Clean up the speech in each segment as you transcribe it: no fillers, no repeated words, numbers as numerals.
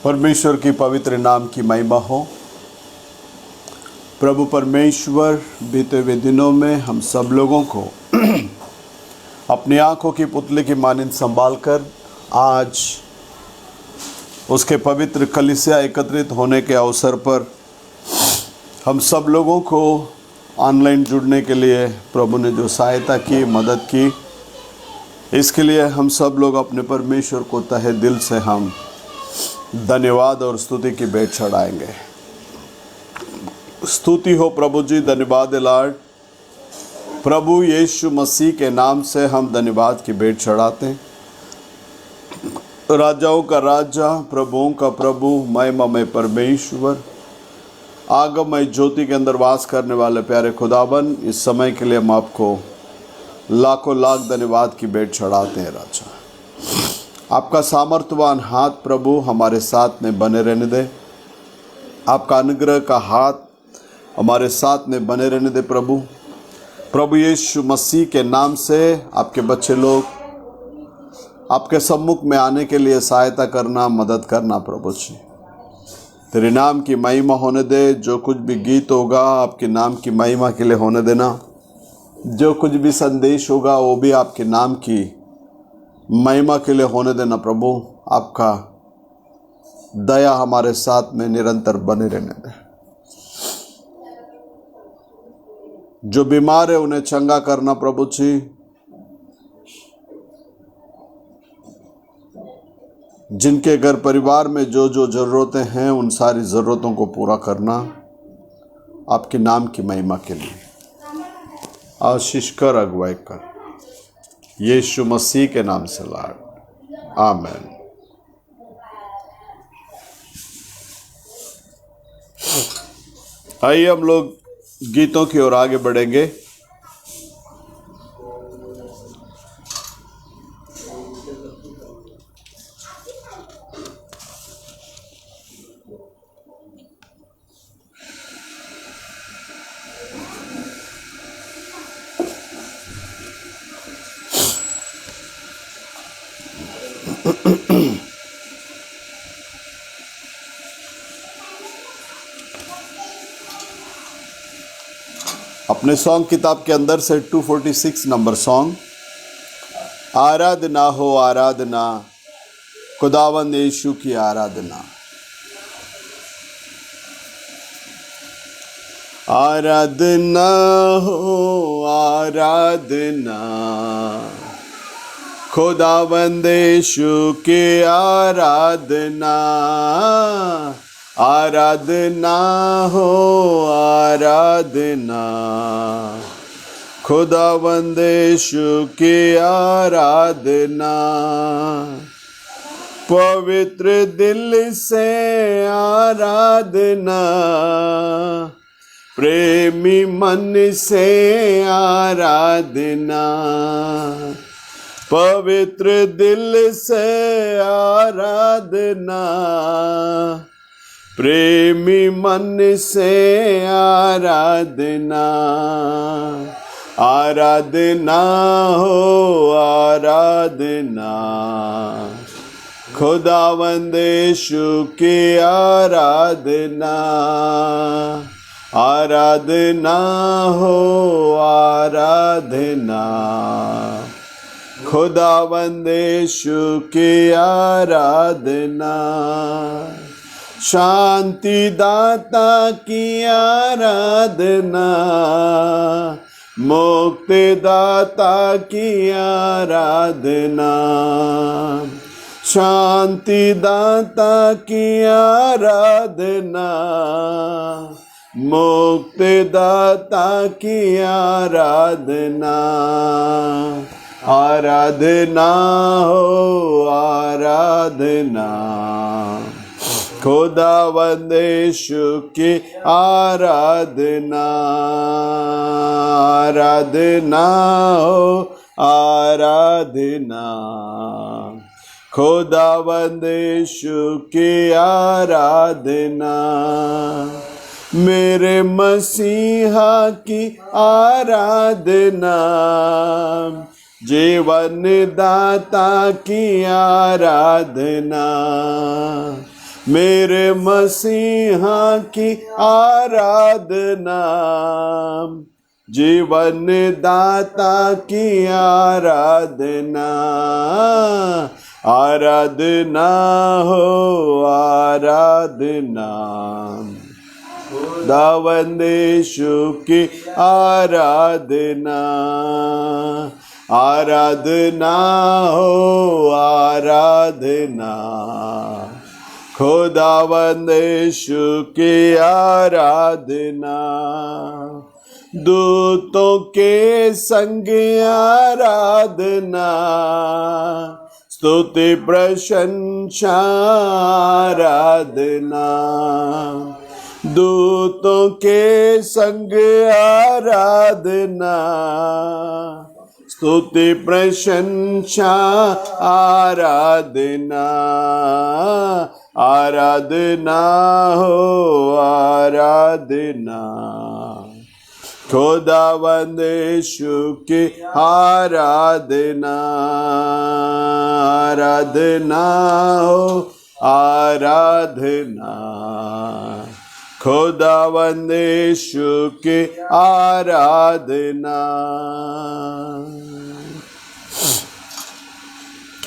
परमेश्वर की पवित्र नाम की महिमा हो। प्रभु परमेश्वर बीते हुए दिनों में हम सब लोगों को अपनी आंखों की पुतले की मानंद संभाल कर आज उसके पवित्र कलीसिया एकत्रित होने के अवसर पर हम सब लोगों को ऑनलाइन जुड़ने के लिए प्रभु ने जो सहायता की, मदद की, इसके लिए हम सब लोग अपने परमेश्वर को तहे दिल से हम धन्यवाद और स्तुति की भेंट चढ़ाएंगे। स्तुति हो प्रभु जी, धन्यवाद लॉर्ड। प्रभु यीशु मसीह के नाम से हम धन्यवाद की भेंट चढ़ाते हैं। राजाओं का राजा, प्रभुओं का प्रभु, महिमामय परमेश्वर, आगमय ज्योति के अंदर वास करने वाले प्यारे खुदावन, इस समय के लिए हम आपको लाखों लाख धन्यवाद की भेंट चढ़ाते हैं। राजा, आपका सामर्थ्यवान हाथ प्रभु हमारे साथ में बने रहने दे। आपका अनुग्रह का हाथ हमारे साथ में बने रहने दे प्रभु। प्रभु यीशु मसीह के नाम से आपके बच्चे लोग आपके सम्मुख में आने के लिए सहायता करना, मदद करना प्रभु जी। तेरे नाम की महिमा होने दे। जो कुछ भी गीत होगा आपके नाम की महिमा के लिए होने देना। जो कुछ भी संदेश होगा वो भी आपके नाम की महिमा के लिए होने देना प्रभु। आपका दया हमारे साथ में निरंतर बने रहने दे। जो बीमार है उन्हें चंगा करना प्रभु जी। जिनके घर परिवार में जो जो जरूरतें हैं उन सारी ज़रूरतों को पूरा करना आपके नाम की महिमा के लिए। आशीष कर, अगुवाई कर, यीशु मसीह के नाम से लॉर्ड, आमीन। आइए हम लोग गीतों की ओर आगे बढ़ेंगे। अपने सॉन्ग किताब के अंदर से 246 नंबर सॉन्ग, आराधना हो आराधना, खुदावंद यीशु की आराधना। आराधना हो आराधना, खुदावंद यीशु की आराधना। आराधना हो आराधना, खुदावंद यीशु की आराधना। पवित्र दिल से आराधना, प्रेमी मन से आराधना। पवित्र दिल से आराधना, प्रेमी मन से आराधना। आराधना हो आराधना, खुदावंद यीशु की आराधना। आराधना हो आराधना, खुदावंद यीशु की आराधना। शांति दाता की आराधना, मुक्ति दाता की आराधना। शांति दाता की आराधना, मुक्ति दाता की आराधना। आराधना हो आराधना, खुदावंद यीशु की आराधना। आराधना हो आराधना, खुदावंद यीशु की आराधना। मेरे मसीहा की आराधना, जीवन दाता की आराधना। मेरे मसीहा की आराधना, जीवन दाता की आराधना, आराधना हो आराधना, खुदावंद यीशु की आराधना, आराधना हो आराधना, खुदावंद यीशु की आराधना, दूतों के संग आराधना, स्तुति प्रशंसा आराधना, दूतों के संग आराधना, स्तुति प्रशंसा आराधना, आराधना हो आराधना, खुदावंद यीशु की आराधना, आराधना हो आराधना, खुदावंद यीशु की आराधना।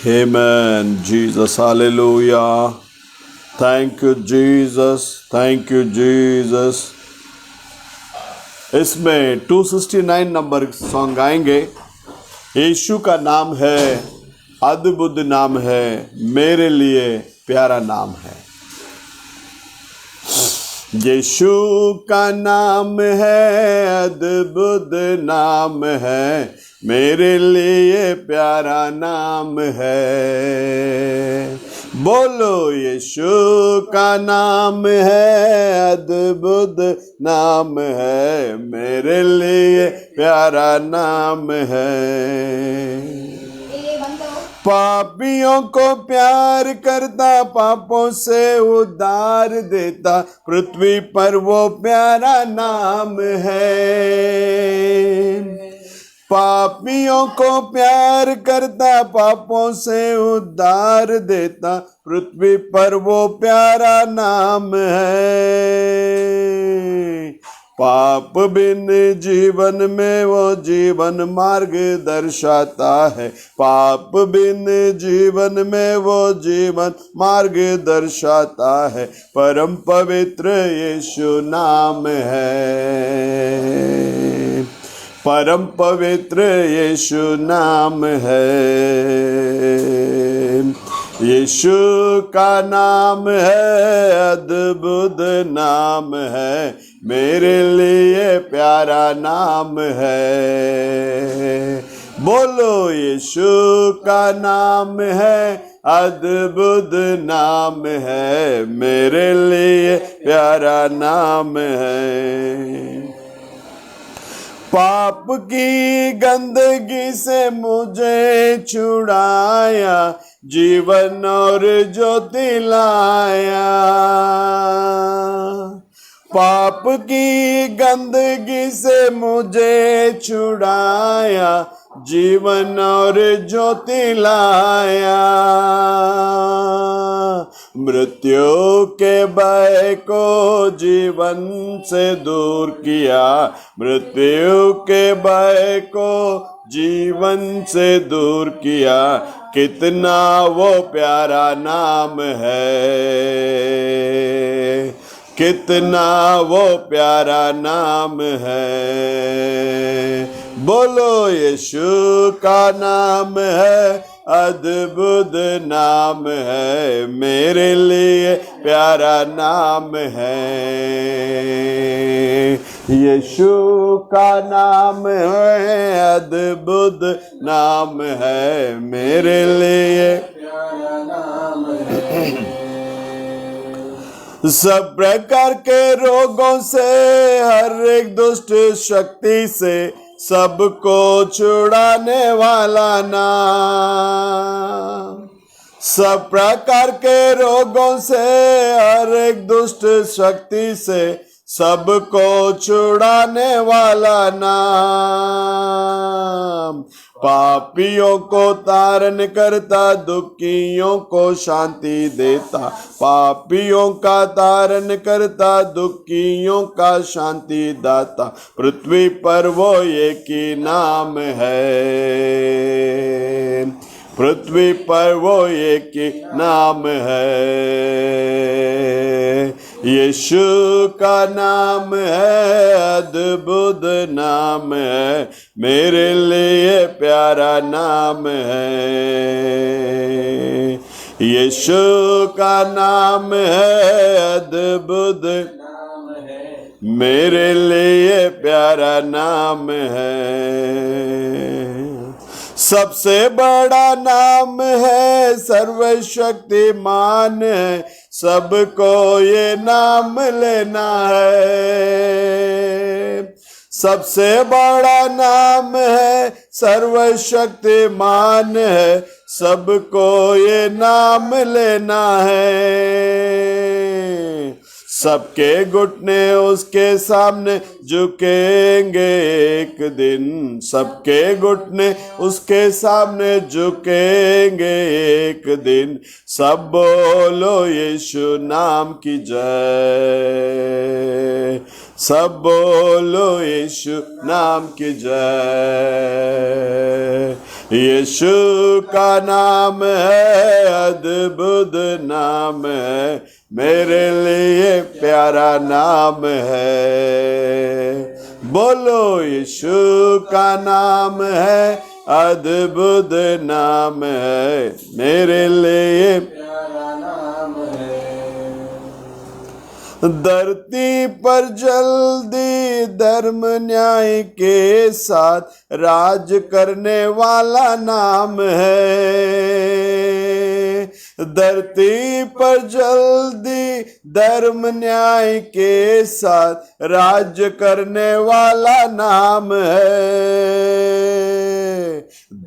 Amen. Jesus, hallelujah. Thank you, Jesus. Thank you, Jesus. इसमें 269 नंबर सॉन्ग गाएंगे। यीशु का नाम है, अद्भुत नाम है, मेरे लिए प्यारा नाम है। यीशु का नाम है, अद्भुत नाम है, मेरे लिए प्यारा नाम है। बोलो, यीशु का नाम है, अद्भुत नाम है, मेरे लिए प्यारा नाम है। पापियों को प्यार करता, पापों से उद्धार देता, पृथ्वी पर वो प्यारा नाम है। पापियों को प्यार करता, पापों से उद्धार देता, पृथ्वी पर वो प्यारा नाम है। पाप बिन जीवन में वो जीवन मार्ग दर्शाता है, पाप बिन जीवन में वो जीवन मार्ग दर्शाता है। परम पवित्र यीशु नाम है, परम पवित्र यीशु नाम है। यीशु का नाम है, अद्भुत नाम है, मेरे लिए प्यारा नाम है। बोलो, यीशु का नाम है, अद्भुत नाम है, मेरे लिए प्यारा नाम है। पाप की गंदगी से मुझे छुड़ाया, जीवन और ज्योति लाया। पाप की गंदगी से मुझे छुड़ाया, जीवन और ज्योति लाया। मृत्यु के भय को जीवन से दूर किया, मृत्यु के भय को जीवन से दूर किया। कितना वो प्यारा नाम है, कितना वो प्यारा नाम है। बोलो, यीशु का नाम है, अद्भुत नाम है, मेरे लिए प्यारा नाम है। यीशु का नाम है, अद्भुत नाम है, मेरे लिए प्यारा नाम है। सब प्रकार के रोगों से, हर एक दुष्ट शक्ति से, सबको छुड़ाने वाला नाम। सब प्रकार के रोगों से, हर एक दुष्ट शक्ति से, सबको छुड़ाने वाला नाम। पापियों को तारण करता, दुखियों को शांति देता। पापियों का तारण करता, दुखियों का शांति दाता। पृथ्वी पर वो एक ही नाम है, पृथ्वी पर वो एक ही नाम है। यीशु का नाम है, अद्भुत नाम है, मेरे लिए प्यारा नाम है। यीशु का नाम है, अद्भुत नाम है, मेरे लिए प्यारा नाम है। सबसे बड़ा नाम है, सर्वशक्तिमान है, सबको ये नाम लेना है। सबसे बड़ा नाम है, सर्वशक्तिमान है, सबको ये नाम लेना है। सबके घुटने उसके सामने झुकेंगे एक दिन, सबके घुटने उसके सामने झुकेंगे एक दिन। सब बोलो यीशु नाम की जय, सब बोलो यीशु नाम की जय। यीशु का नाम है, अद्भुत नाम है, मेरे लिए प्यारा नाम है। बोलो यीशु का नाम है, अद्भुत नाम है, मेरे लिए प्यारा नाम है। धरती पर जल्दी धर्म न्याय के साथ राज करने वाला नाम है। धरती पर जल्दी धर्म न्याय के साथ राज करने वाला नाम है।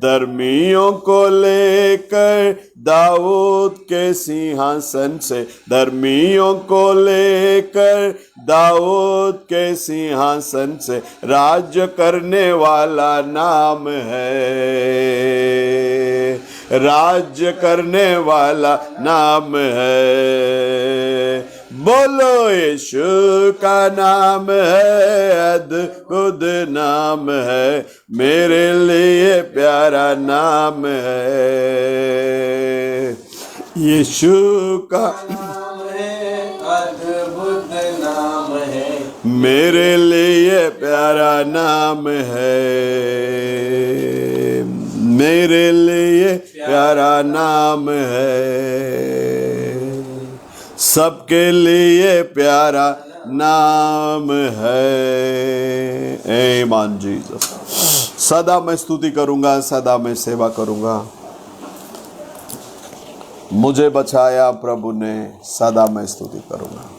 धर्मियों को लेकर दाऊद के सिंहासन से, धर्मियों को लेकर दाऊद के सिंहासन से राज करने वाला नाम है, राज्य करने वाला नाम है। बोलो यीशु का नाम है, अद्भुत नाम है, मेरे लिए प्यारा नाम है। यीशु का नाम है, अद्भुत नाम है, मेरे लिए प्यारा नाम है, मेरे लिए प्यारा नाम है, सबके लिए प्यारा नाम है। आमीन जीसस। सदा मैं स्तुति करूंगा, सदा मैं सेवा करूंगा। मुझे बचाया प्रभु ने, सदा मैं स्तुति करूंगा।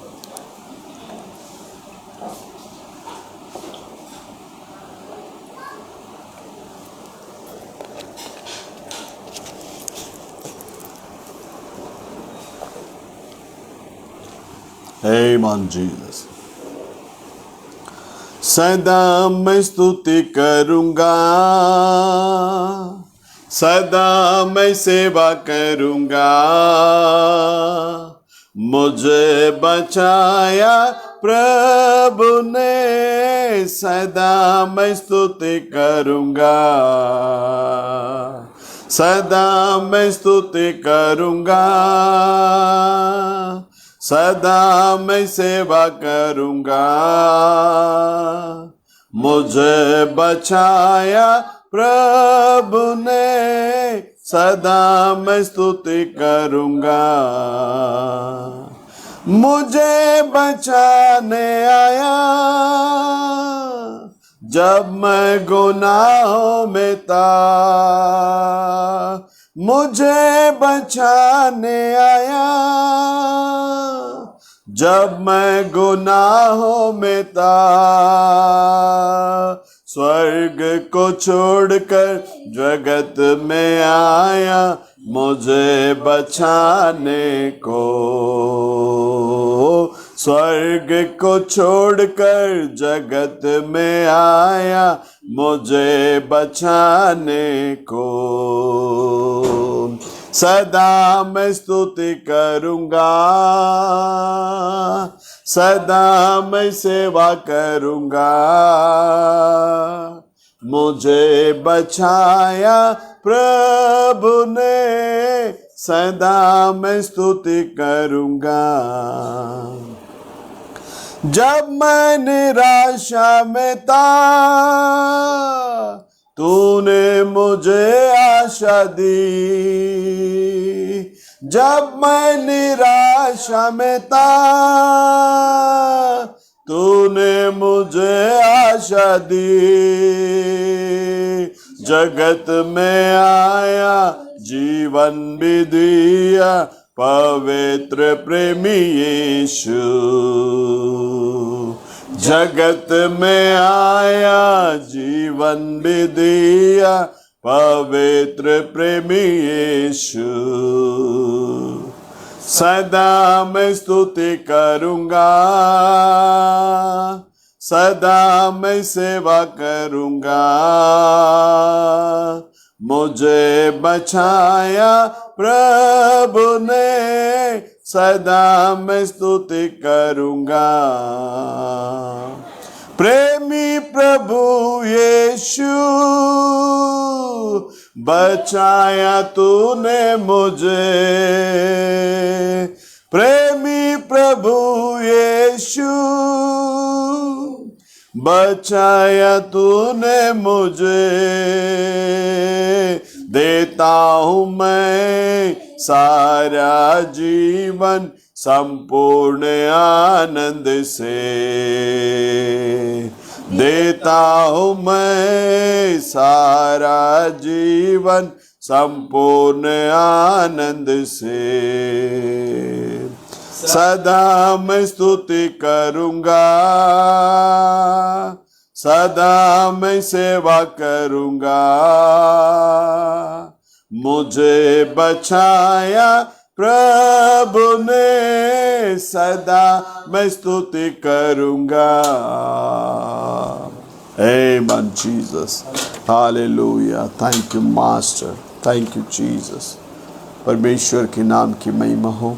आमीन जीसस। सदा मैं स्तुति करूंगा, सदा मैं सेवा करूंगा। मुझे बचाया प्रभु ने, सदा मैं स्तुति करूंगा, सदा मैं स्तुति करूंगा, सदा मैं सेवा करूंगा। मुझे बचाया प्रभु ने, सदा मैं स्तुति करूंगा। मुझे बचाने आया जब मैं गुनाहों में था, मुझे बचाने आया जब मैं गुनाहों में था। स्वर्ग को छोड़कर जगत में आया मुझे बचाने को। स्वर्ग को छोड़कर जगत में आया मुझे बचाने को। सदा मैं स्तुति करूंगा, सदा मैं सेवा करूंगा। मुझे बचाया प्रभु ने, सदा मैं स्तुति करूंगा। जब मैं निराशा में था, तूने मुझे आशा दी। जब मैं निराशा में था, तूने मुझे आशा दी। जगत में आया, जीवन भी दिया, पवित्र प्रेमी यीशु। जगत में आया, जीवन भी दिया, पवित्र प्रेमी यीशु। सदा मैं स्तुति करूंगा, सदा मैं सेवा करूंगा। मुझे बचाया प्रभु ने, सदा मैं स्तुति करूंगा। प्रेमी प्रभु यीशु, बचाया तूने मुझे। प्रेमी प्रभु यीशु, बचाया तूने मुझे। देता हूँ मैं सारा जीवन संपूर्ण आनंद से। देता हूँ मैं सारा जीवन संपूर्ण आनंद से। सदा मैं स्तुति करूंगा, सदा मैं सेवा करूंगा। मुझे बचाया प्रभु ने, सदा मैं स्तुति करूंगा। Amen, Jesus. Hallelujah. Thank you, Master. Thank you, Jesus. परमेश्वर के नाम की महिमा हो।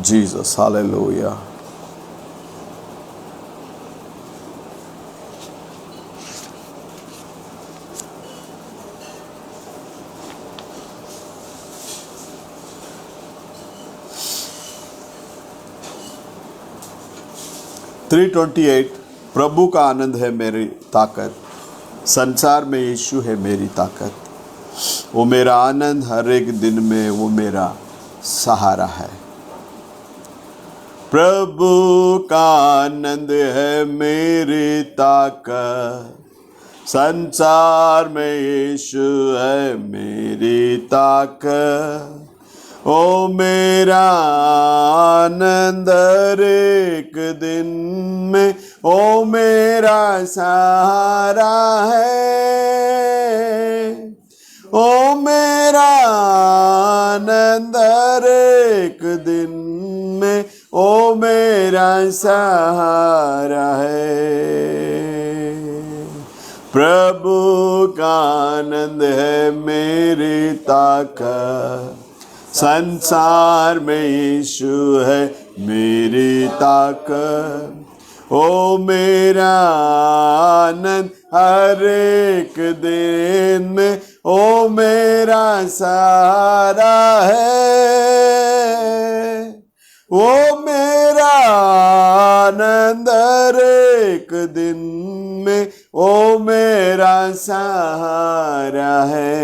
Jesus, hallelujah. प्रभु का आनंद है मेरी ताकत, संसार में यीशु है मेरी ताकत। वो मेरा आनंद हर एक दिन में, वो मेरा सहारा है। प्रभु का आनंद है मेरी ताकत, संसार में यीशु है मेरी ताकत। ओ मेरा आनंद हर एक दिन में, ओ मेरा सहारा है। ओ मेरा आनंद हर एक दिन में, ओ मेरा सहारा है। प्रभु का आनंद है मेरी ताकत, संसार में यीशु है मेरी ताकत। ओ मेरा आनंद हर एक दिन में, ओ मेरा सहारा है। ओ मेरा आनंद हर एक दिन में, ओ मेरा सहारा है।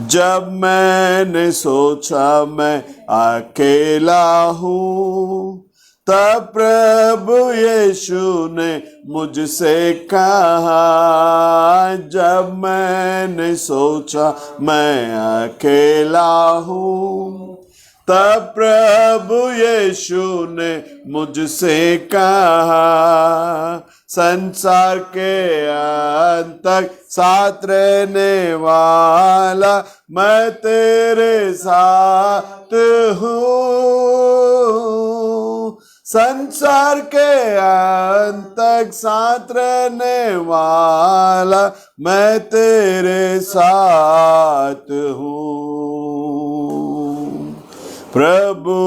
जब मैंने सोचा मैं अकेला हूँ, तब प्रभु यीशु ने मुझसे कहा। जब मैंने सोचा मैं अकेला हूँ, तब प्रभु यीशु ने मुझसे कहा। संसार के अंत तक साथ रहने वाला मैं तेरे साथ हूँ। संसार के अंत तक साथ रहने वाला मैं तेरे साथ हूँ। प्रभु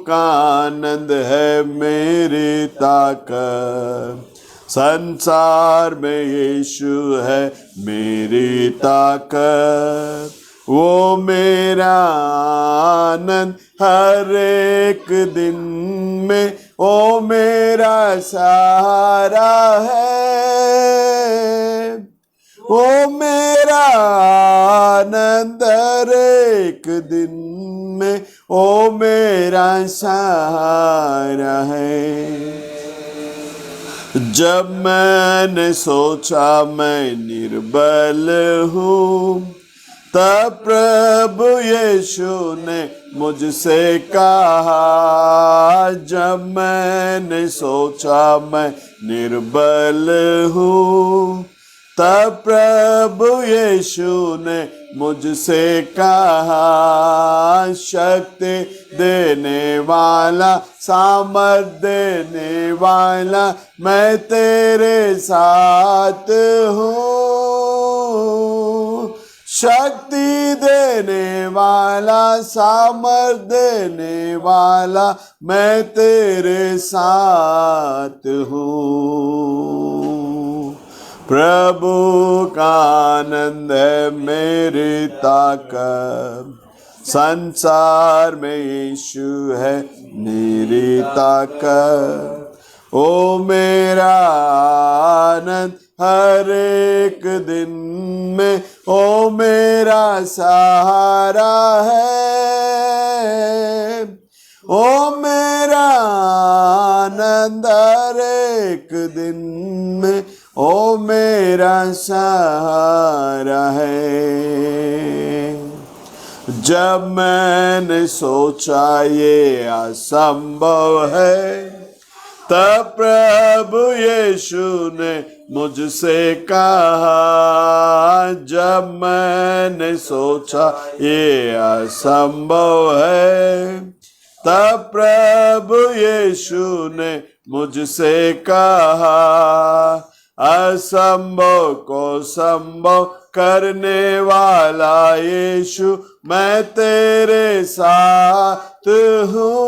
का आनंद है मेरी ताकत, संसार में यीशु है मेरी ताकत। वो मेरा आनंद हर एक दिन में, वो मेरा सहारा है। वो मेरा आनंद हर एक दिन में, वो मेरा सहारा है। जब मैंने सोचा मैं निर्बल हूँ, तब प्रभु यीशु ने मुझसे कहा। जब मैंने सोचा मैं निर्बल हूँ, तब प्रभु यीशु ने मुझसे कहा। शक्ति देने वाला, सामर्थ देने वाला मैं तेरे साथ हूँ। शक्ति देने वाला, सामर्थ देने वाला मैं तेरे साथ हूँ। प्रभु का आनंद है मेरी ताकत, संसार में यीशु है मेरी ताकत। ओ मेरा आनंद हर एक दिन में, ओ मेरा सहारा है। ओ मेरा आनंद हर एक दिन में, ओ मेरा सहारा है। जब मैंने सोचा ये असंभव है, तब प्रभु यीशु ने मुझसे कहा। जब मैंने सोचा ये असंभव है, तब प्रभु यीशु ने मुझसे कहा। असंभव को संभव करने वाला यीशु मैं तेरे साथ हूँ।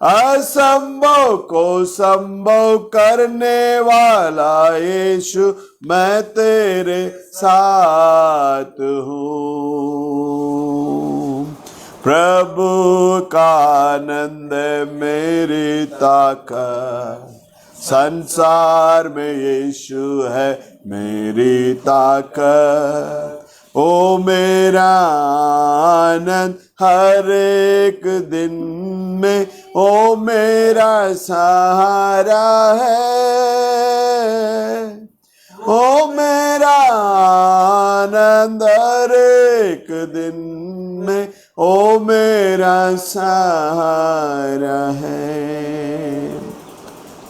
असंभव को संभव करने वाला यीशु मैं तेरे साथ हूँ। प्रभु का आनंद मेरी ताकत, संसार में यीशु है मेरी ताकत। ओ मेरा आनंद हर एक दिन में, ओ मेरा सहारा है। ओ मेरा आनंद हर एक दिन में, ओ मेरा सहारा है।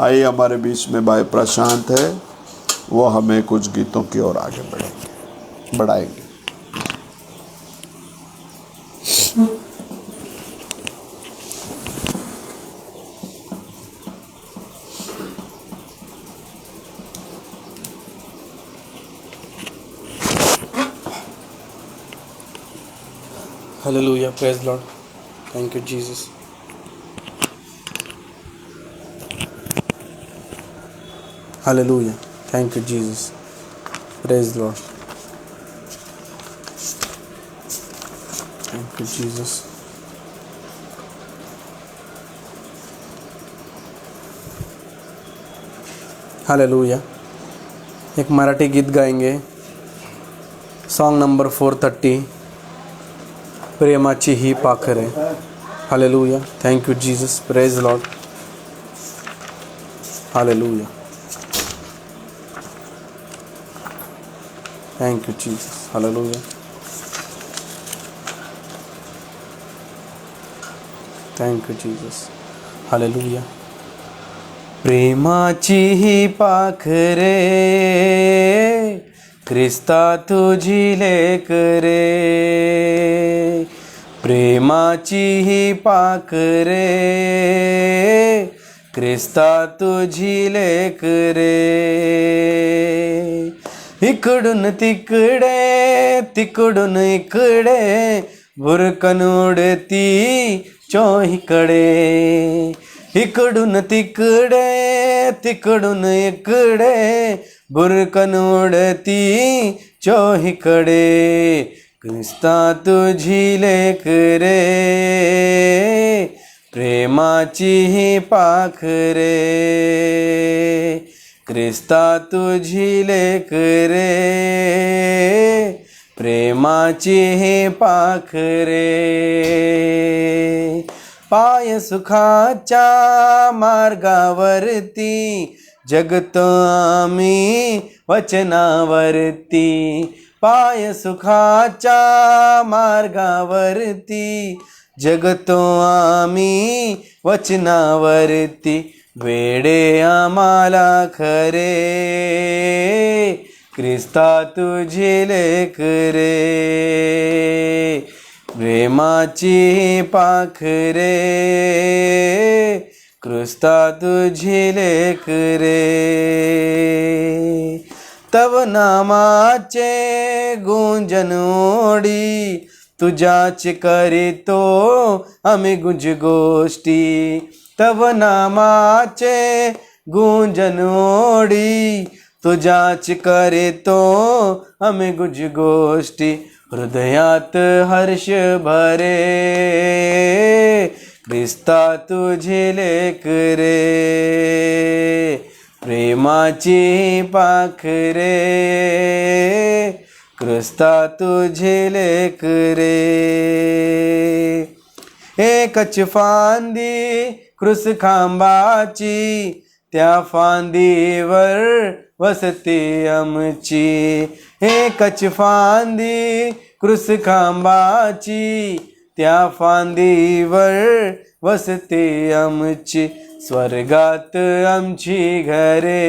आइए हमारे बीच में भाई प्रशांत है, वो हमें कुछ गीतों की ओर आगे बढ़ाएंगे। Hallelujah, praise the Lord. Thank you, Jesus. Hallelujah, thank you, Jesus. Praise the Lord. Thank you, Jesus. Hallelujah. एक मराठी गीत गाएंगे, सॉन्ग नंबर 430, प्रेमाची ही पाखरे. Hallelujah, thank you Jesus, praise Lord. Hallelujah, thank you Jesus. Hallelujah, thank you Jesus. Hallelujah. प्रेमाची ही पाखरे ख्रिस्ता तुझी लेकरे, प्रेमाची ही पाखरे ख्रिस्ता तुझी लेकरे. इकडून तिकडे तिकडून इकडे बुरकन उडती चोहीकडे. इकडून तिकडे तिकडून इकडे बुरकन उडती चोहीकडे. ख्रिस्ता तुझी लेकरे प्रेमाची ही पाखरे. ख्रिस्ता तुझी लेकरे प्रेमाची ही पाखरे. पाय सुखाच्या मार्गावरती जगतो आम्ही वचनावरती. पाय सुखाच्या मार्गावरती जगतो आम्ही वचनावरती. वेडे आम्हाला खरे ख्रिस्ता तुझी लेकरे प्रेमाची पाखरे. ख्रिस्ता तुझी लेकरे. तव नामाचे गुंजन ओढी तुझ्याच करीतो आम्ही गुंज गोष्टी. तव नामाचे गुंजन ओढी तुझ्याच करीतो आम्ही गुंज गोष्टी. हृदयात हर्ष भरे ख्रिस्ता तुझे लेकरे प्रेमाची पाखरे. ख्रिस्ता तुझे लेकरे. एकच फांदी क्रूस खांबाची त्या फांदीवर वसते आमची. एकच फांदी क्रूस खांबाची त्या फांदीवर वसते आमची. स्वर्गात आमची घरे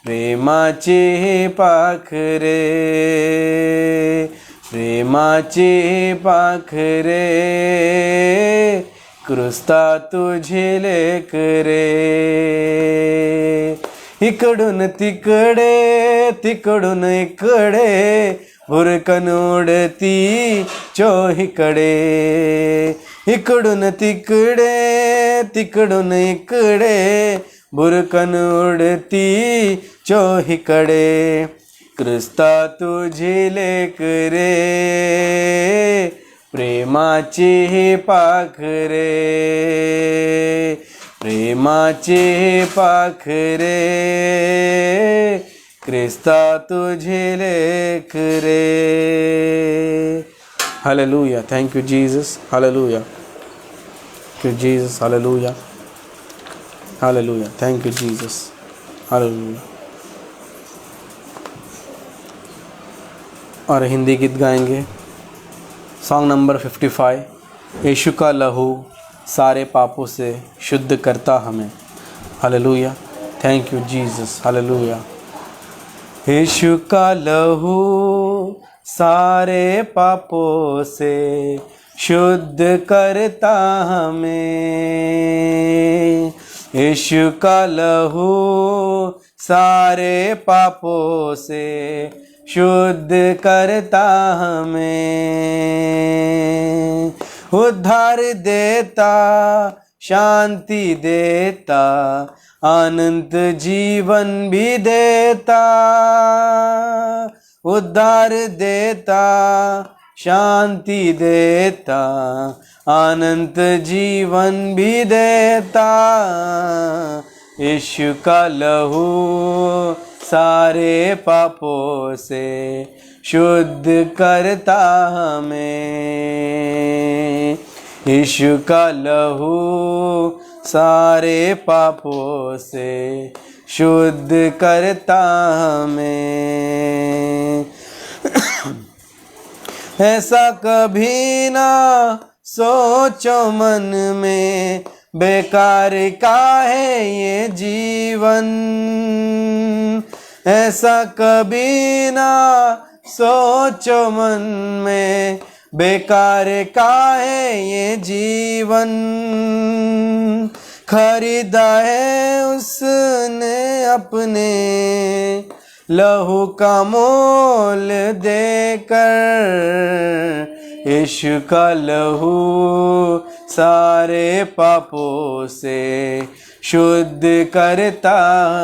प्रेमाची पाखरे प्रेमाची पाखरे. ख्रिस्ता तुझे लेकरे. इकडून तिकडे तिकडून इकडे बुरकन उडती चोहीकडे. इकडून तिकडे तिकडून इकडे बुरकन उडती चोहीकडे. ख्रिस्ता तुझी लेकरे प्रेमाची पाखरे प्रेमाची पाखरे. ख्रिस्ता तुझे लेकरे. Hallelujah. Thank you Jesus. Hallelujah. Thank you Jesus. Hallelujah. Hallelujah. Thank you Jesus. Hallelujah. और हिंदी गीत गाएंगे. Song number 55. यीशु का लहू सारे पापों से शुद्ध करता हमें. Hallelujah. Thank you Jesus. Hallelujah. यीशु का लहू सारे पापों से शुद्ध करता हमें. यीशु का लहू सारे पापों से शुद्ध करता हमें. उद्धार देता शांति देता अनंत जीवन भी देता. उद्धार देता शांति देता अनंत जीवन भी देता. यीशु का लहू सारे पापों से शुद्ध करता हमें. यीशु का लहू सारे पापों से शुद्ध करता हमें. ऐसा कभी ना सोचो मन में बेकार का है ये जीवन. ऐसा कभी ना सोचो मन में बेकार का है ये जीवन, खरीदा है उसने अपने लहू का मोल देकर। यीशु का लहू सारे पापों से शुद्ध करता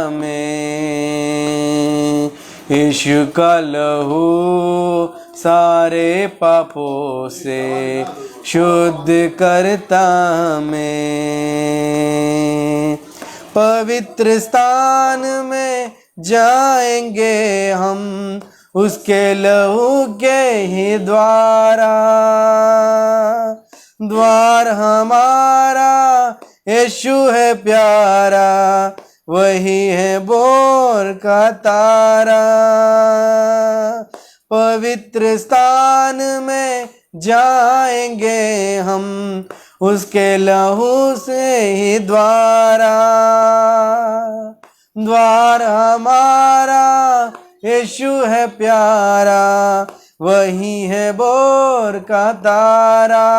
हमें। यीशु का लहू सारे पापों से शुद्ध करता हमें। पवित्र स्थान में जाएंगे हम उसके लहू के ही द्वारा। द्वार हमारा यीशु है प्यारा, वही है बोर का तारा। पवित्र स्थान में जाएंगे हम उसके लहू से ही द्वारा। द्वार हमारा यीशु है प्यारा, वही है बोर का तारा।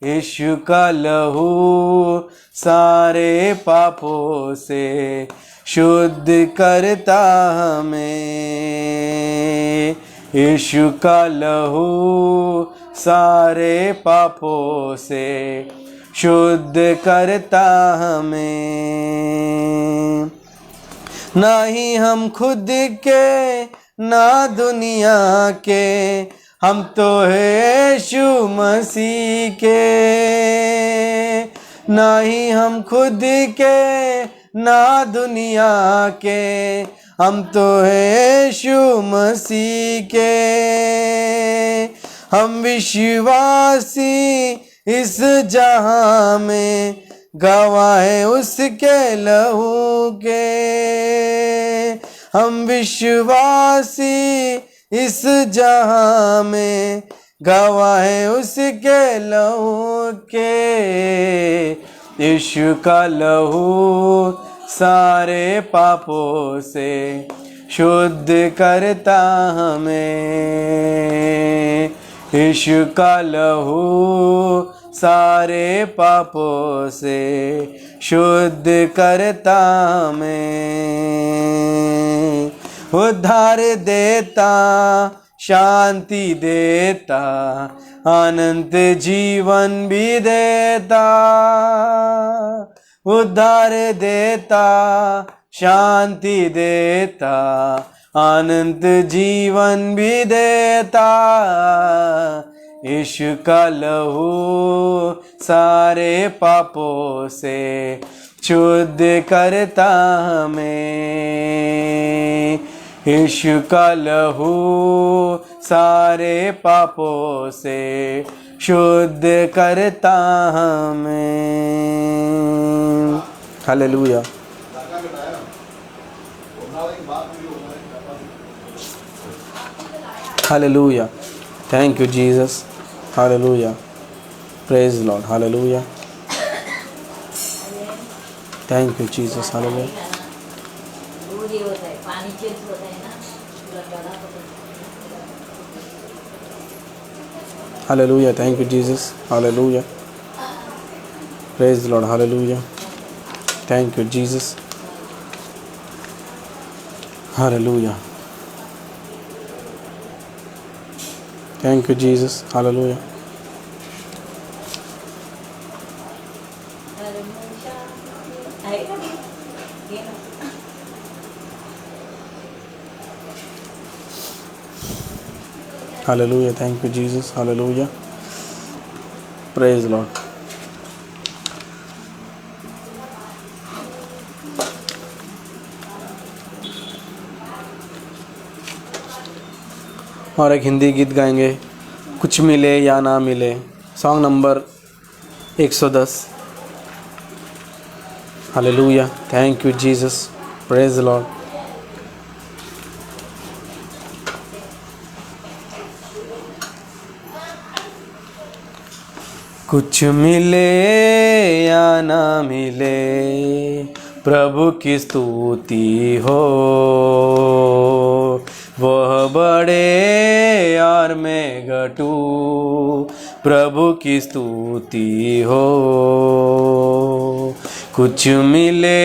यीशु का लहू सारे पापों से शुद्ध करता हमें। यीशु का लहू सारे पापों से शुद्ध करता हमें। ना ही हम खुद के ना दुनिया के, हम तो है यीशु मसीह के। ना ही हम खुद के ना दुनिया के, हम तो है यीशु मसीह के। हम विश्वासी इस जहां में, गवाह है उसके लहू के। हम विश्वासी इस जहां में, गवाह है उसके लहू के। यीशु का लहू सारे पापों से शुद्ध करता हमें। यीशु का लहू सारे पापों से शुद्ध करता हमें। उद्धार देता, शांति देता, अनंत जीवन भी देता। उद्धार देता, शांति देता, अनंत जीवन भी देता। यीशु का लहू सारे पापों से शुद्ध करता हमें। यीशु का लहू सारे पापों से शुद्ध करता हमें। Hallelujah. Hallelujah. Thank you, Jesus. Hallelujah. Praise the Lord. Hallelujah. Thank you, Jesus. Hallelujah. Hallelujah. Thank you, Jesus. Hallelujah. Praise the Lord. Hallelujah. Thank you, Jesus. Hallelujah. Thank you, Jesus. Hallelujah. Hallelujah. Thank you, Jesus. Hallelujah. Praise the Lord. और एक हिंदी गीत गाएंगे, कुछ मिले या ना मिले, song number 110। Hallelujah. Thank you Jesus. Praise the Lord. कुछ मिले या ना मिले, प्रभु की स्तुति हो। वह बड़े और मैं घटू, प्रभु की स्तुति हो। कुछ मिले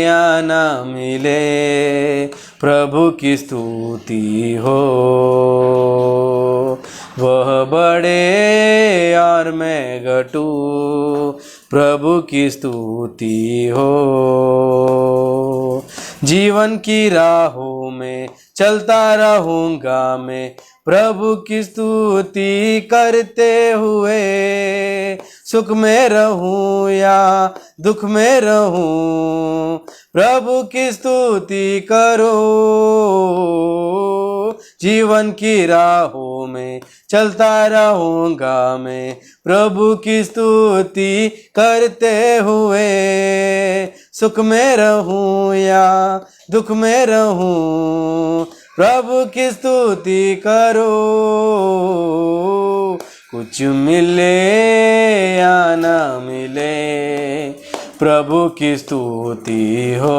या ना मिले, प्रभु की स्तुति हो। वह बड़े और मैं घटू, प्रभु की स्तुति हो। जीवन की राहों में चलता रहूँगा मैं, प्रभु की स्तुति करते हुए। सुख में रहूं या दुख में रहूं, प्रभु की स्तुति करो। जीवन की राहों में चलता रहूँगा मैं, प्रभु की स्तुति करते हुए। सुख में रहूं या दुख में रहूं, प्रभु की स्तुति करो। कुछ मिले या ना मिले, प्रभु की स्तुति हो।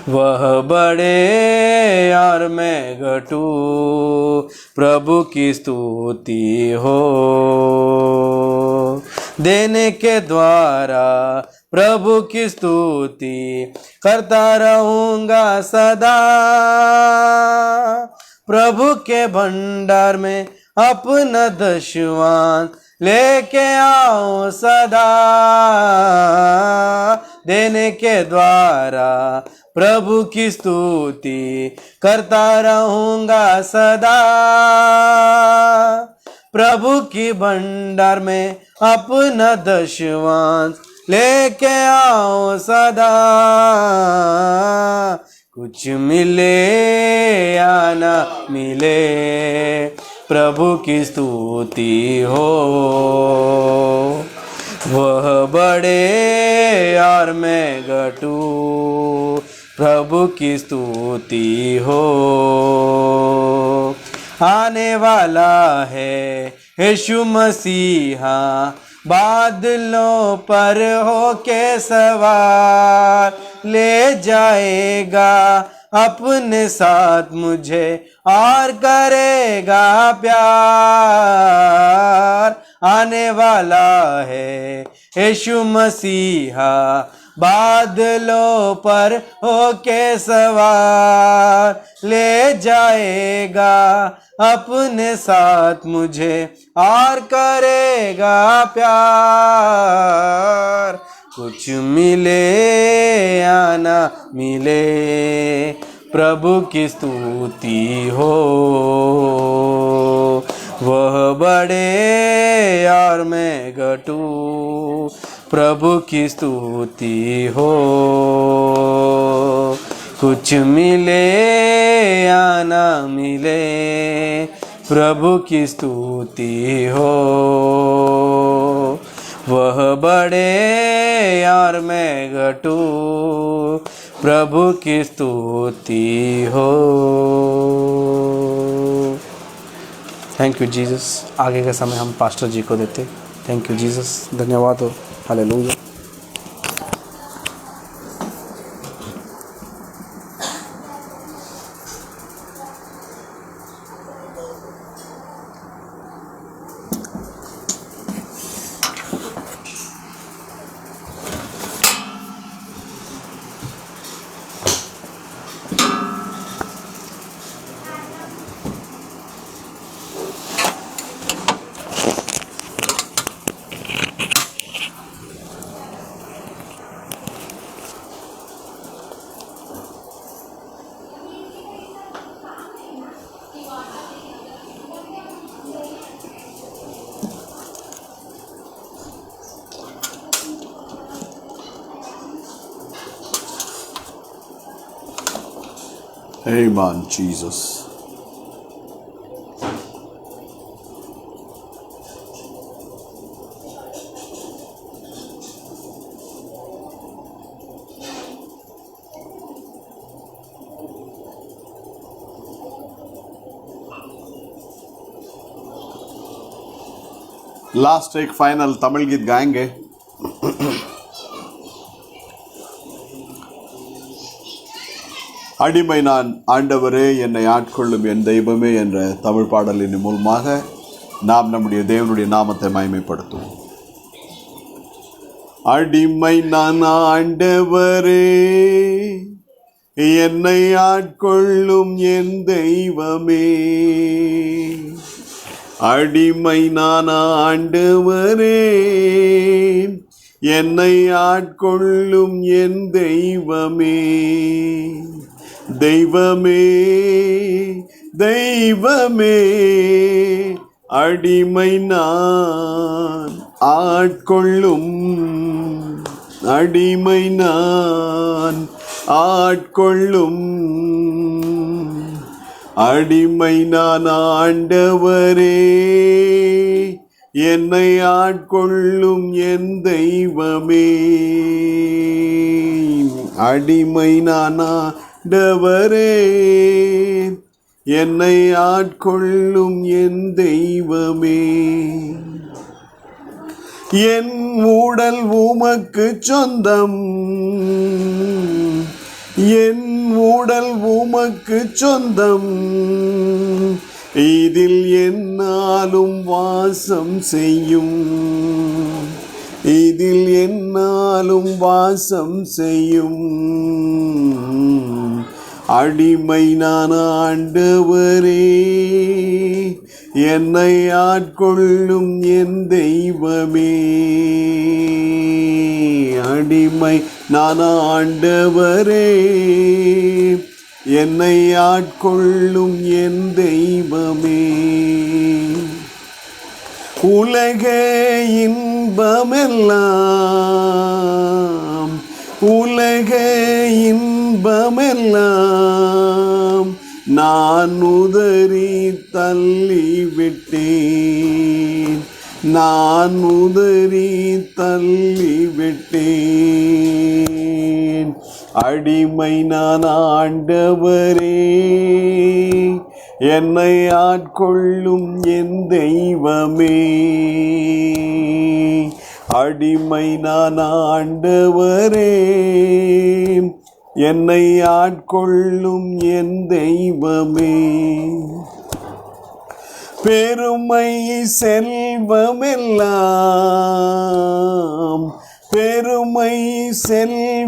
वह बड़े और मैं घटू, प्रभु की स्तुति हो। देने के द्वारा प्रभु की स्तुति करता रहूँगा सदा। प्रभु के भंडार में अपना दशवांश लेके आओ सदा। देने के द्वारा प्रभु की स्तुति करता रहूँगा सदा। प्रभु की भंडार में अपना दशवांश लेके आओ सदा। कुछ मिले या ना मिले, प्रभु की स्तुति हो। वह बड़े और मैं घटू, प्रभु की स्तुति हो। आने वाला है यीशु मसीहा, बादलों पर होके सवार, ले जाएगा अपने साथ मुझे और करेगा प्यार। आने वाला है यीशु मसीहा, बादलों पर होके सवार, ले जाएगा अपने साथ मुझे और करेगा प्यार। कुछ मिले या ना मिले, प्रभु की स्तुति हो। वह बड़े और मैं घटू, प्रभु की स्तुति हो। कुछ मिले या ना मिले, प्रभु की स्तुति हो। वह बड़े और मैं घटू, प्रभु की स्तुति हो। Thank you Jesus. आगे का समय हम पास्टर जी को देते। Thank you Jesus. धन्यवाद हो। हालेलुया। Amen, Jesus. लास्ट एक फाइनल तमिल गीत गाएंगे। அடிமை நான், ஆண்டவரே என்னை ஆட்கொள்ளும் என் தெய்வமே என்ற தமிழ் பாடலின் மூலமாக நாம் நம்முடைய தேவனுடைய நாமத்தை மகிமைப்படுத்துவோம். அடிமை நான், ஆண்டவரே என்னை ஆட்கொள்ளும் என் தெய்வமே. அடிமை நான், ஆண்டவரே என்னை ஆட்கொள்ளும் என் தெய்வமே. தெய்வமே தெய்வமே அடிமை நான் ஆட்கொள்ளும். அடிமை நான் ஆட்கொள்ளும். அடிமை நான், ஆண்டவரே என்னை ஆட்கொள்ளும் என் தெய்வமே. அடிமை நான், ஆண்டவரே என்னை ஆட்கொள்ளும் என் தெய்வமே. என் உடல் உமக்கு சொந்தம், என் உடல் உமக்கு சொந்தம். இதில் என்னாலும் வாசம் செய்யும், இதில் என்னாலும் வாசம் செய்யும். அடிமை நான், ஆண்டவரே என்னை ஆட்கொள்ளும் என் தெய்வமே. அடிமை நான், ஆண்டவரே என்னை ஆட்கொள்ளும் என் தெய்வமே. உலக இன்பமெல்லாம், உலக இன்பமெல்லாம் நான் உதறி தள்ளிவிட்டேன், நான் உதறி தள்ளிவிட்டேன். அடிமை நான், ஆண்டவரே என்னை ஆட்கொள்ளும் என் தெய்வமே. அடிமை நான், ஆண்டவரே என்னை ஆட்கொள்ளும் என் தெய்வமே. பெருமை செல்வமெல்லாம், பெருமை செல்வமெல்லாம்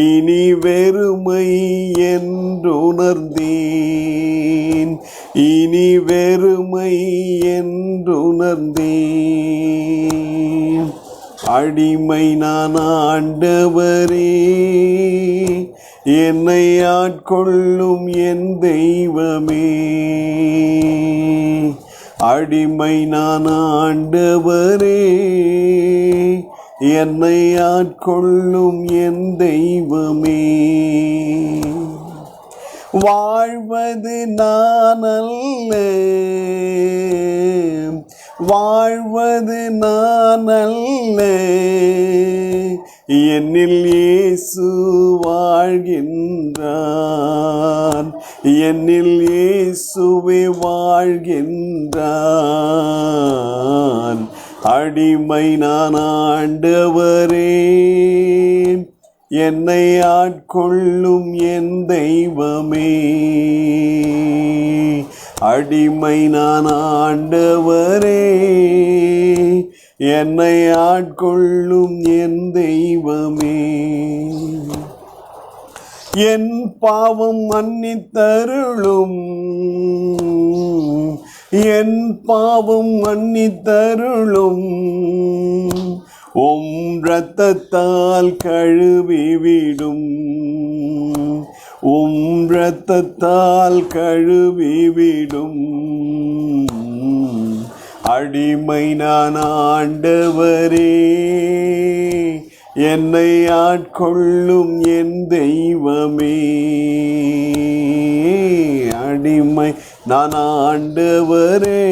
இனி வெறுமை என்றுணர்ந்தேன், இனி வெறுமை என்றுணர்ந்தேன். அடிமை நான், ஆண்டவரே என்னை ஆட்கொள்ளும் என் தெய்வமே. அடிமை நான், ஆண்டவரே என்னை ஆட்கொள்ளும் என் தெய்வமே. வாழ்வது நான் அல்ல, வாழ்வது நான் அல்ல, என்னில் இயேசு வாழ்கின்றான், என்னில் இயேசுவே வாழ்கின்றான். அடிமை நான், ஆண்டவரே என்னை ஆட்கொள்ளும் என் தெய்வமே. அடிமை நான், ஆண்டவரே என்னை ஆட்கொள்ளும் என் தெய்வமே. என் பாவம் மன்னித்தருளும், என் பாவம் மன்னித்தருளும். உம் இரத்தத்தால் கழுவிவிடும், உம் இரத்தத்தால் கழுவிவிடும். அடிமை நான், ஆண்டவரே என்னை ஆட்கொள்ளும் என் தெய்வமே. அடிமை நான், ஆண்டவரே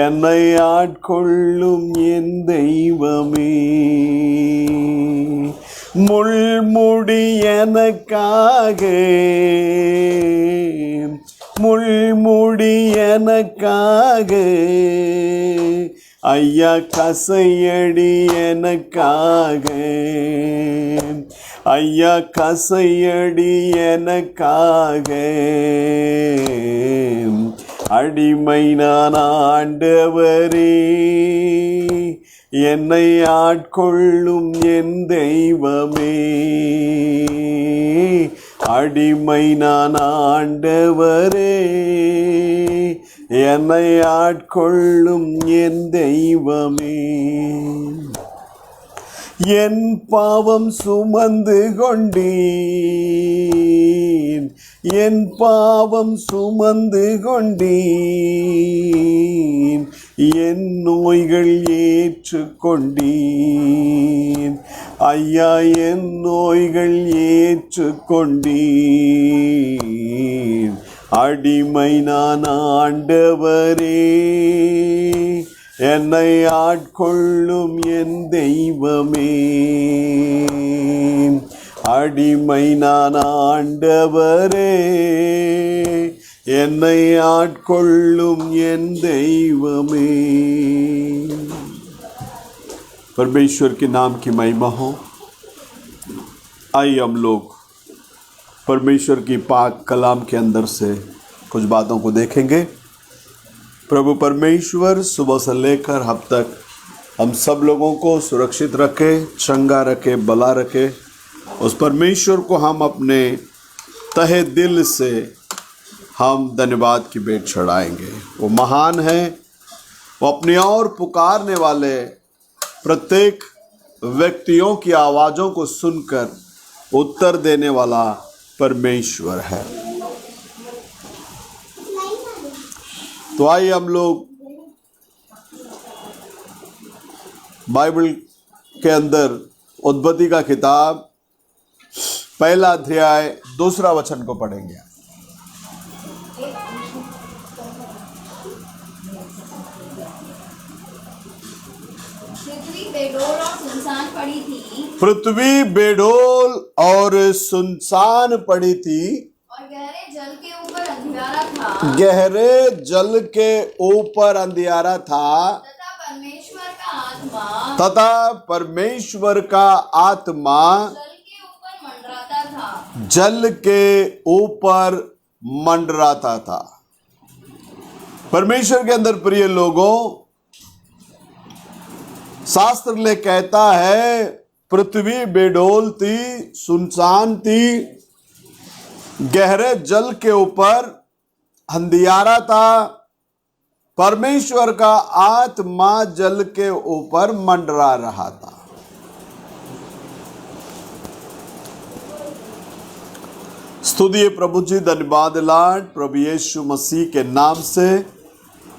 என்னை ஆட்கொள்ளும் என் தெய்வமே. முள்முடி எனக்காக, முள்முடி எனக்காக ஐயா கசையடி எனக்காக, ஐயா கசையடி எனக்காக, அடிமை நான் ஆண்டவரே, என்னை ஆட்கொள்ளும் என் தெய்வமே, அடிமை நான் ஆண்டவரே, என்னை ஆட்கொள்ளும் என் தெய்வமே. என் பாவம் சுமந்து கொண்டீர், என் பாவம் சுமந்து கொண்டீர், என் நோய்கள் ஏற்றுக்கொண்டீர், ஐயா என் நோய்கள் ஏற்றுக்கொண்டீர், அடிமை நான் ஆண்டவரே, என்னை ஆட்கொள்ளும் என் தெய்வமே, அடிமை நான் ஆண்டவரே, என்னை ஆட்கொள்ளும் என் தெய்वமே। परमेश्वर के नाम की महिमा हो। आइए हम लोग परमेश्वर की पाक कलाम के अंदर से कुछ बातों को देखेंगे। प्रभु परमेश्वर सुबह से लेकर अब तक हम सब लोगों को सुरक्षित रखे, चंगा रखे, भला रखे। उस परमेश्वर को हम अपने तहे दिल से हम धन्यवाद की भेंट चढ़ाएंगे। वो महान है, वो अपनी ओर पुकारने वाले प्रत्येक व्यक्तियों की आवाज़ों को सुनकर उत्तर देने वाला परमेश्वर है। तो आइए हम लोग बाइबल के अंदर उत्पत्ति का किताब पहला अध्याय 2 वचन को पढ़ेंगे। पृथ्वी बेडोल और सुनसान पड़ी थी, पृथ्वी बेडोल और सुनसान पड़ी थी, और गहरे जल के ऊपर अंधियारा था, गहरे जल के ऊपर अंधियारा था, तथा परमेश्वर का आत्मा जल के ऊपर मंडराता था। परमेश्वर के अंदर प्रिय लोगों, शास्त्र ले कहता है पृथ्वी बेडोल थी, सुनसान थी, गहरे जल के ऊपर अंधियारा था, परमेश्वर का आत्मा जल के ऊपर मंडरा रहा था। स्तुति प्रभु जी, धन्यवाद लाड प्रभु यीशु मसीह के नाम से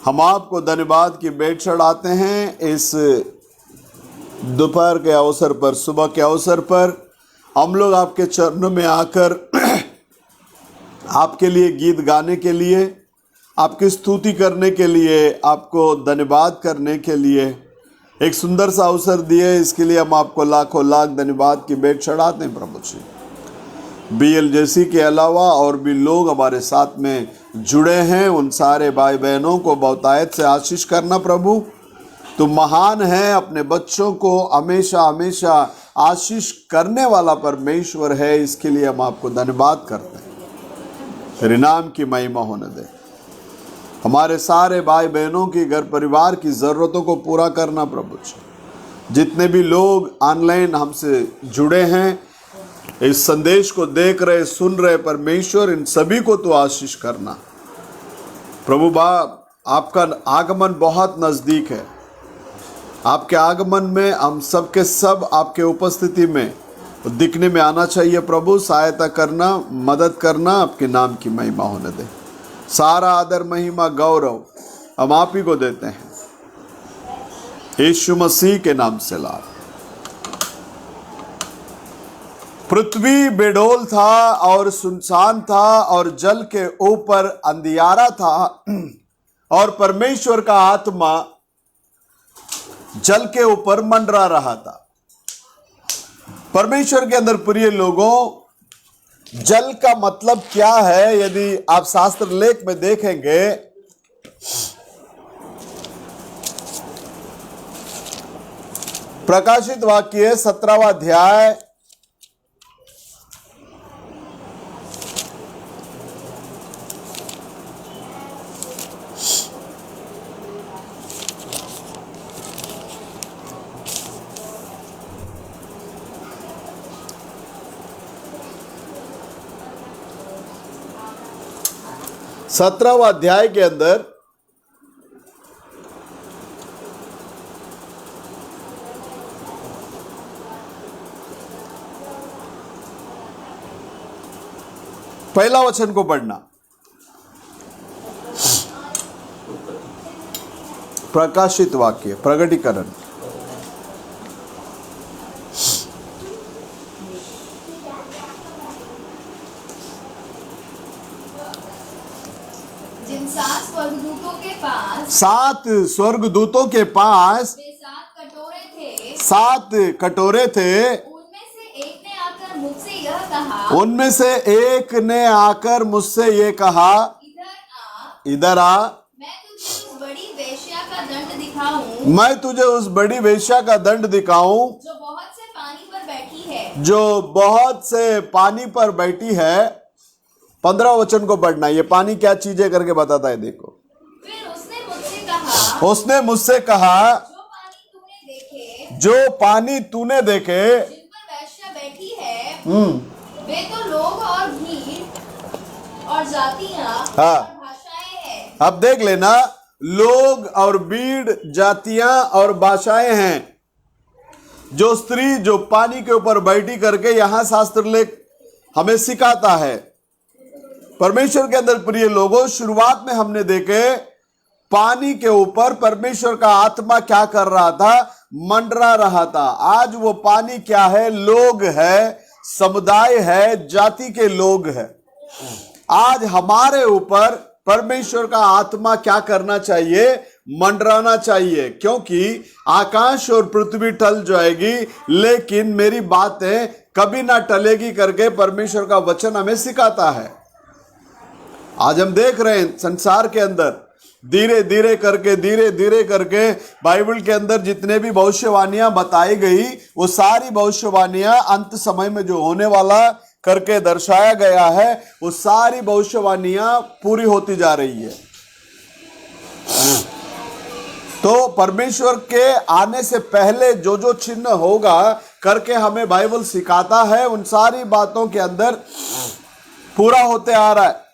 हम आपको धन्यवाद की भेंट चढ़ाते हैं। इस दोपहर के अवसर पर, सुबह के अवसर पर हम लोग आपके चरणों में आकर आपके लिए गीत गाने के लिए, आपकी स्तुति करने के लिए, आपको धन्यवाद करने के लिए एक सुंदर सा अवसर दिए। इसके लिए हम आपको लाखों लाख धन्यवाद की भेंट चढ़ाते हैं प्रभु जी। BLJC के अलावा और भी लोग हमारे साथ में जुड़े हैं, उन सारे भाई बहनों को बहुतायत से आशीष करना प्रभु। तो महान है, अपने बच्चों को हमेशा हमेशा आशीष करने वाला परमेश्वर है। इसके लिए हम आपको धन्यवाद करते हैं। तेरे नाम की महिमा होने दे। हमारे सारे भाई बहनों की, घर परिवार की ज़रूरतों को पूरा करना प्रभु जी। जितने भी लोग ऑनलाइन हमसे जुड़े हैं, इस संदेश को देख रहे, सुन रहे, परमेश्वर इन सभी को तो आशीष करना प्रभु। आपका आगमन बहुत नज़दीक है। आपके आगमन में हम सब के सब आपके उपस्थिति में दिखने में आना चाहिए प्रभु। सहायता करना, मदद करना, आपके नाम की महिमा होने दे। सारा आदर, महिमा, गौरव हम आप ही को देते हैं, यीशु मसीह के नाम से लाभ। पृथ्वी बेडोल था और सुनसान था, और जल के ऊपर अंधियारा था, और परमेश्वर का आत्मा जल के ऊपर मंडरा रहा था। परमेश्वर के अंदर प्रिय लोगों, जल का मतलब क्या है? यदि आप शास्त्र लेख में देखेंगे, प्रकाशित वाक्य 17वां अध्याय 17वां अध्याय के अंदर पहला वचन को पढ़ना। प्रकाशित वाक्य, प्रगटीकरण। जिन 7 स्वर्गदूतों के पास 7 स्वर्गदूतों के पास वे 7 कटोरे थे, 7 कटोरे थे। उनमें से एक ने आकर मुझसे यह कहा, उनमें से एक ने आकर मुझसे ये कहा, इधर आ, इधर आ, मैं तुझे उस बड़ी वेश्या का दंड दिखाऊं, मैं तुझे उस बड़ी वेश्या का दंड दिखाऊं जो बहुत से पानी पर बैठी है। जो बहुत से पानी पर बैठी है। 15 वचन को पढ़ना। ये पानी क्या चीजें करके बताता है, देखो। फिर उसने मुझसे कहा, उसने मुझसे कहा, जो पानी तूने देखे, जिन पर वेश्या बैठी है, वे तो लोग और भीड़ और जातियां हाँ। और भाषाएं हैं। अब देख लेना, लोग और भीड़, जातियां और भाषाएं हैं। जो स्त्री जो पानी के ऊपर बैठी करके यहां शास्त्र लेख हमें सिखाता है। परमेश्वर के अंदर प्रिय लोगों, शुरुआत में हमने देखे पानी के ऊपर परमेश्वर का आत्मा क्या कर रहा था, मंडरा रहा था। आज वो पानी क्या है, लोग है, समुदाय है, जाति के लोग है। आज हमारे ऊपर परमेश्वर का आत्मा क्या करना चाहिए, मंडराना चाहिए, क्योंकि आकाश और पृथ्वी टल जाएगी लेकिन मेरी बातें कभी ना टलेगी करके परमेश्वर का वचन हमें सिखाता है। आज हम देख रहे हैं संसार के अंदर धीरे धीरे करके बाइबल के अंदर जितने भी भविष्यवाणियां बताई गई, वो सारी भविष्यवाणियां अंत समय में जो होने वाला करके दर्शाया गया है, वो सारी भविष्यवाणियां पूरी होती जा रही है। तो परमेश्वर के आने से पहले जो जो चिन्ह होगा करके हमें बाइबल सिखाता है, उन सारी बातों के अंदर पूरा होते आ रहा है।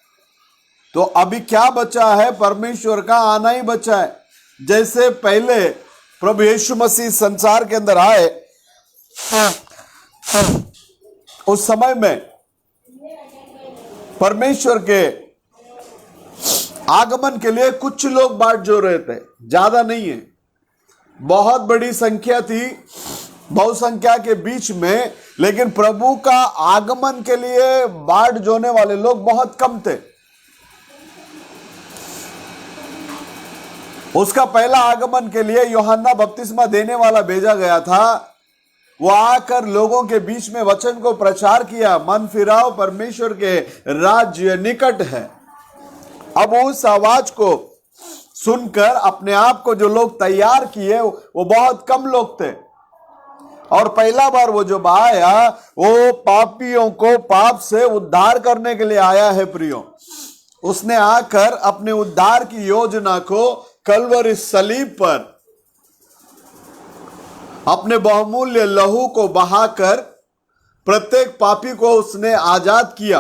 तो अभी क्या बचा है, परमेश्वर का आना ही बचा है। जैसे पहले प्रभु यीशु मसीह संसार के अंदर आए, उस समय में परमेश्वर के आगमन के लिए कुछ लोग बाट जो रहे थे, ज्यादा नहीं है, बहुत बड़ी संख्या थी बहुसंख्या के बीच में, लेकिन प्रभु का आगमन के लिए बाट जोने वाले लोग बहुत कम थे। उसका पहला आगमन के लिए यूहन्ना बपतिस्मा देने वाला भेजा गया था। वो आकर लोगों के बीच में वचन को प्रचार किया, मन फिराओ, परमेश्वर के राज्य निकट है। अब उस आवाज को सुनकर अपने आप को जो लोग तैयार किए वो बहुत कम लोग थे। और पहला बार वो जो आया, वो पापियों को पाप से उद्धार करने के लिए आया है प्रियो। उसने आकर अपने उद्धार की योजना को कलवरी सलीब पर अपने बहुमूल्य लहू को बहाकर प्रत्येक पापी को उसने आजाद किया।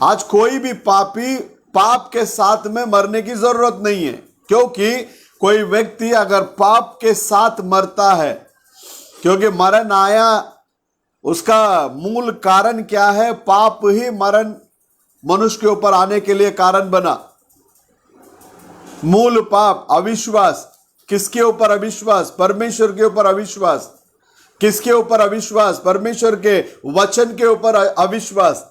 आज कोई भी पापी पाप के साथ में मरने की जरूरत नहीं है, क्योंकि कोई व्यक्ति अगर पाप के साथ मरता है, क्योंकि मरण आया, उसका मूल कारण क्या है, पाप ही मरण मनुष्य के ऊपर आने के लिए कारण बना। मूल पाप अविश्वास। किसके ऊपर अविश्वास? परमेश्वर के ऊपर अविश्वास। किसके ऊपर अविश्वास? परमेश्वर के वचन के ऊपर अविश्वास।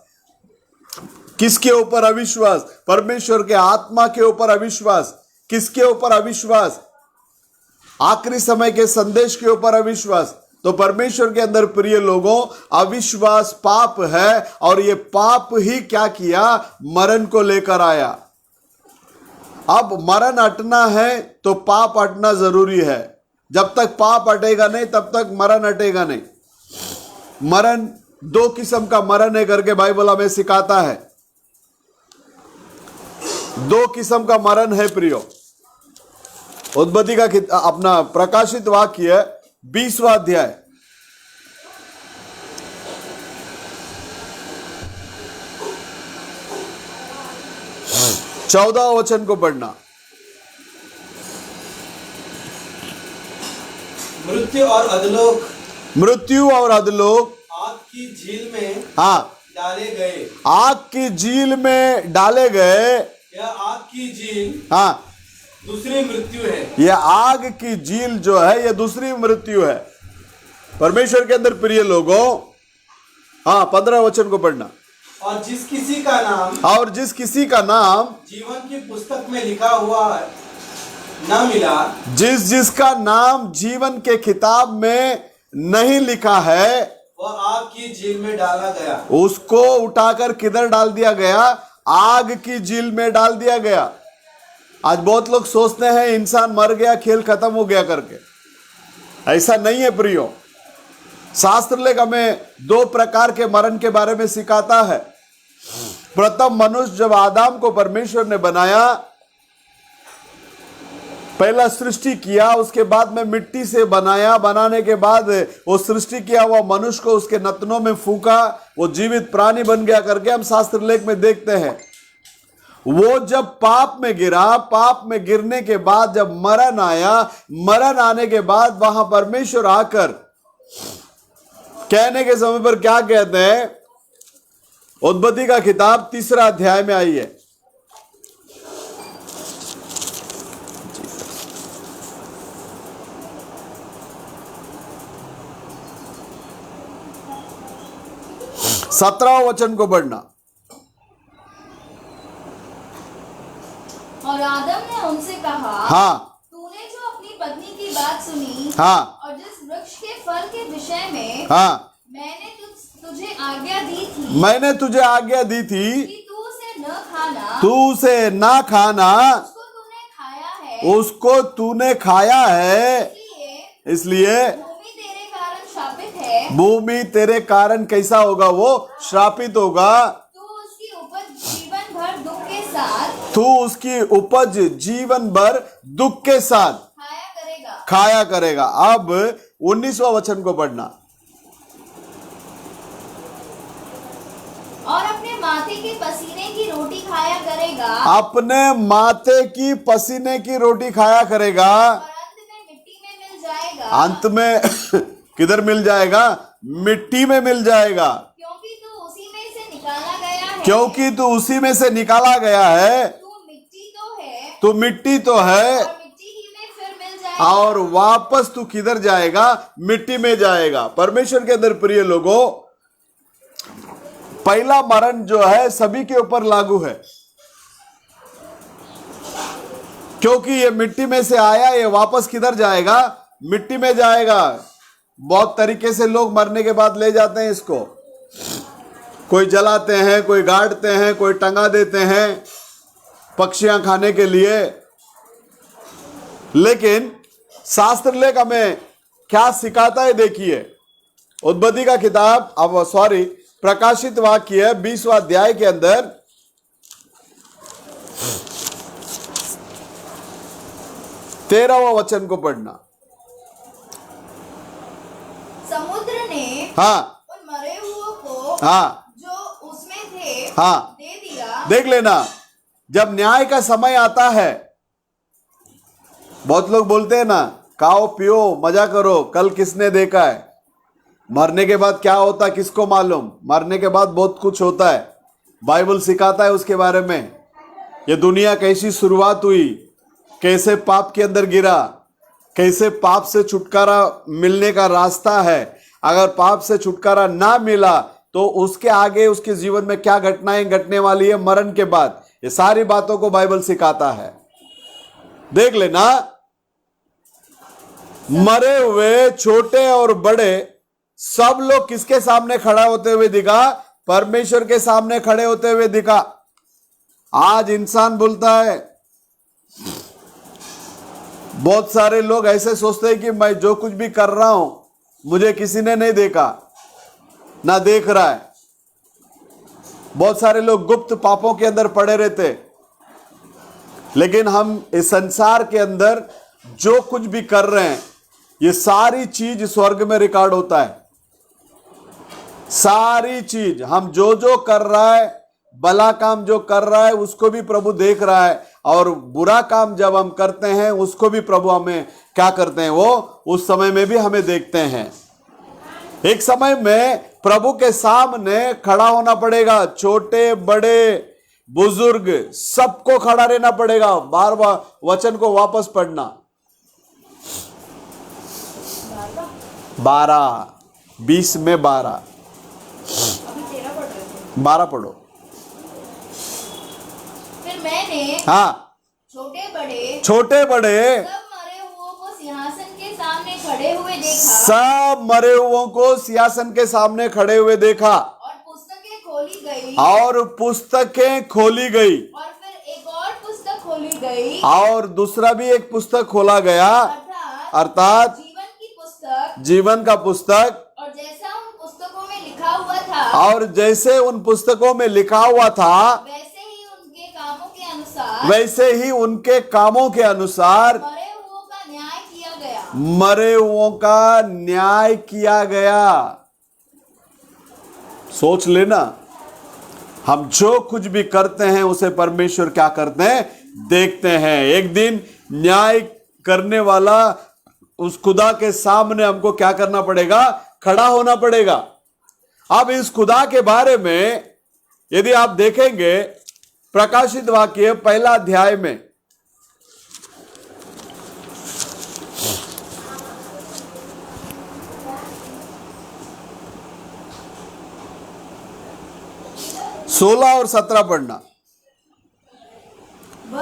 किसके ऊपर अविश्वास? परमेश्वर के आत्मा के ऊपर अविश्वास। किसके ऊपर अविश्वास? आखिरी समय के संदेश के ऊपर अविश्वास। तो परमेश्वर के अंदर प्रिय लोगों, अविश्वास पाप है, और ये पाप ही क्या किया, मरण को लेकर आया। अब मरण हटना है तो पाप हटना जरूरी है। जब तक पाप हटेगा नहीं तब तक मरण हटेगा नहीं। मरण, दो किस्म का मरण है करके बाइबल हमें सिखाता है। दो किस्म का मरण है प्रियो। उत्पत्ति का अपना प्रकाशित वाक्य 20वां अध्याय, 14 वचन को पढ़ना। मृत्यु और अधोलोक, मृत्यु और अधोलोक आग की झील में हाँ, डाले गए। आग की झील में डाले गए। यह आग की झील हाँ, दूसरी मृत्यु है। यह आग की झील जो है, यह दूसरी मृत्यु है। परमेश्वर के अंदर प्रिय लोगों, हाँ 15 वचन को पढ़ना। और जिस किसी का नाम, और जिस किसी का नाम जीवन की पुस्तक में लिखा हुआ न मिला, जिसका नाम जीवन के किताब में नहीं लिखा है, वह आग की झील में डाला गया। उसको उठाकर किधर डाल दिया गया? आग की झील में डाल दिया गया। आज बहुत लोग सोचते हैं इंसान मर गया, खेल खत्म हो गया करके। ऐसा नहीं है प्रियो। शास्त्र लेख हमें दो प्रकार के मरण के बारे में सिखाता है। प्रथम, मनुष्य जब आदम को परमेश्वर ने बनाया, पहला सृष्टि किया, उसके बाद में मिट्टी से बनाया, बनाने के बाद वो सृष्टि किया हुआ मनुष्य को उसके नथनों में फूंका, वो जीवित प्राणी बन गया करके हम शास्त्र लेख में देखते हैं। वो जब पाप में गिरा, पाप में गिरने के बाद जब मरण आया, मरण आने के बाद वहां परमेश्वर आकर कहने के समय पर क्या कहते हैं? उत्पत्ति का किताब 3 अध्याय में आइए। सत्रह वचन को पढ़ना। और आदम ने उनसे कहा, हाँ, तूने जो अपनी पत्नी की बात सुनी, हाँ, और जिस वृक्ष के फल के विषय में हाँ, मैंने तुझे आज्ञा दी थी, मैंने तुझे आज्ञा दी थी कि तू उसे न खाना, तू उसे ना खाना, उसको तूने खाया है, उसको तूने खाया है, इसलिए भूमि तेरे कारण शापित है। भूमि तेरे कारण कैसा होगा? वो श्रापित होगा। तू उसकी उपज जीवन भर दुख के साथ, तू उसकी उपज जीवन भर दुख के साथ खाया करेगा। अब 19वां वचन को पढ़ना। और अपने माथे के पसीने की रोटी खाया करेगा, अपने माथे की पसीने की रोटी खाया करेगा, और अंत में मिट्टी में मिल जाएगा। अंत में किधर मिल जाएगा? मिट्टी में मिल जाएगा। क्योंकि तू उसी में से निकाला गया है, क्योंकि तू उसी में से निकाला गया है। तू मिट्टी तो है, तू मिट्टी तो है, और मिट्टी ही में फिर मिल जाएगा। और वापस तू किधर जाएगा? मिट्टी में जाएगा। परमेश्वर के अंदर प्रिय लोगों, पहला मरण जो है सभी के ऊपर लागू है, क्योंकि ये मिट्टी में से आया, ये वापस किधर जाएगा? मिट्टी में जाएगा। बहुत तरीके से लोग मरने के बाद ले जाते हैं इसको। कोई जलाते हैं, कोई गाड़ते हैं, कोई टंगा देते हैं पक्षियां खाने के लिए। लेकिन शास्त्र लेख हमें क्या सिखाता है देखिए। उत्पत्ति का किताब, अब सॉरी, प्रकाशित वाक्य 20वां अध्याय के अंदर 13वां वचन को पढ़ना। समुद्र ने हाँ, उन मरे हुओं को हाँ, जो उसमें थे हाँ, दे दिया। देख लेना, जब न्याय का समय आता है, बहुत लोग बोलते हैं ना, खाओ पियो मजा करो, कल किसने देखा है? मरने के बाद क्या होता है किसको मालूम? मरने के बाद बहुत कुछ होता है, बाइबल सिखाता है उसके बारे में। ये दुनिया कैसी शुरुआत हुई, कैसे पाप के अंदर गिरा, कैसे पाप से छुटकारा मिलने का रास्ता है। अगर पाप से छुटकारा ना मिला तो उसके आगे उसके जीवन में क्या घटनाएं घटने वाली है मरण के बाद, ये सारी बातों को बाइबल सिखाता है। देख लेना, मरे हुए छोटे और बड़े सब लोग किसके सामने खड़ा होते हुए दिखा? परमेश्वर के सामने खड़े होते हुए दिखा। आज इंसान बोलता है बहुत सारे लोग ऐसे सोचते हैं कि मैं जो कुछ भी कर रहा हूं मुझे किसी ने नहीं देखा, ना देख रहा है। बहुत सारे लोग गुप्त पापों के अंदर पड़े रहते, लेकिन हम इस संसार के अंदर जो कुछ भी कर रहे हैं ये सारी चीज स्वर्ग में रिकॉर्ड होता है। सारी चीज हम जो जो कर रहा है, भला काम जो कर रहा है उसको भी प्रभु देख रहा है, और बुरा काम जब हम करते हैं उसको भी प्रभु हमें क्या करते हैं, वो उस समय में भी हमें देखते हैं। एक समय में प्रभु के सामने खड़ा होना पड़ेगा, छोटे बड़े बुजुर्ग सबको खड़ा रहना पड़ेगा। बार बार वचन को वापस पढ़ना, 12 में 12 अभी 13 पढ़ रहे थे। 12 पढ़ो। फिर मैंने हाँ, छोटे बड़े छोटे बड़े सब मरे हुओं को सिंहासन के सामने खड़े हुए देखा, सब मरे हुओं को सिंहासन के सामने खड़े हुए देखा, और पुस्तकें खोली गई, और पुस्तकें खोली गई, और फिर एक और पुस्तक खोली गई, और दूसरा भी एक पुस्तक खोला गया, अर्थात जीवन का पुस्तक। और जैसा उन पुस्तकों में लिखा हुआ था, और जैसे उन पुस्तकों में लिखा हुआ था वैसे ही उनके कामों के अनुसार, वैसे ही उनके कामों के अनुसार मरे हुओं का न्याय किया गया। मरे हुओं का न्याय किया गया। सोच लेना, हम जो कुछ भी करते हैं उसे परमेश्वर क्या करते हैं, देखते हैं। एक दिन न्याय करने वाला उस खुदा के सामने हमको क्या करना पड़ेगा, खड़ा होना पड़ेगा। अब इस खुदा के बारे में यदि आप देखेंगे प्रकाशित वाक्य 1 अध्याय में, सोलह और 17 पढ़ना,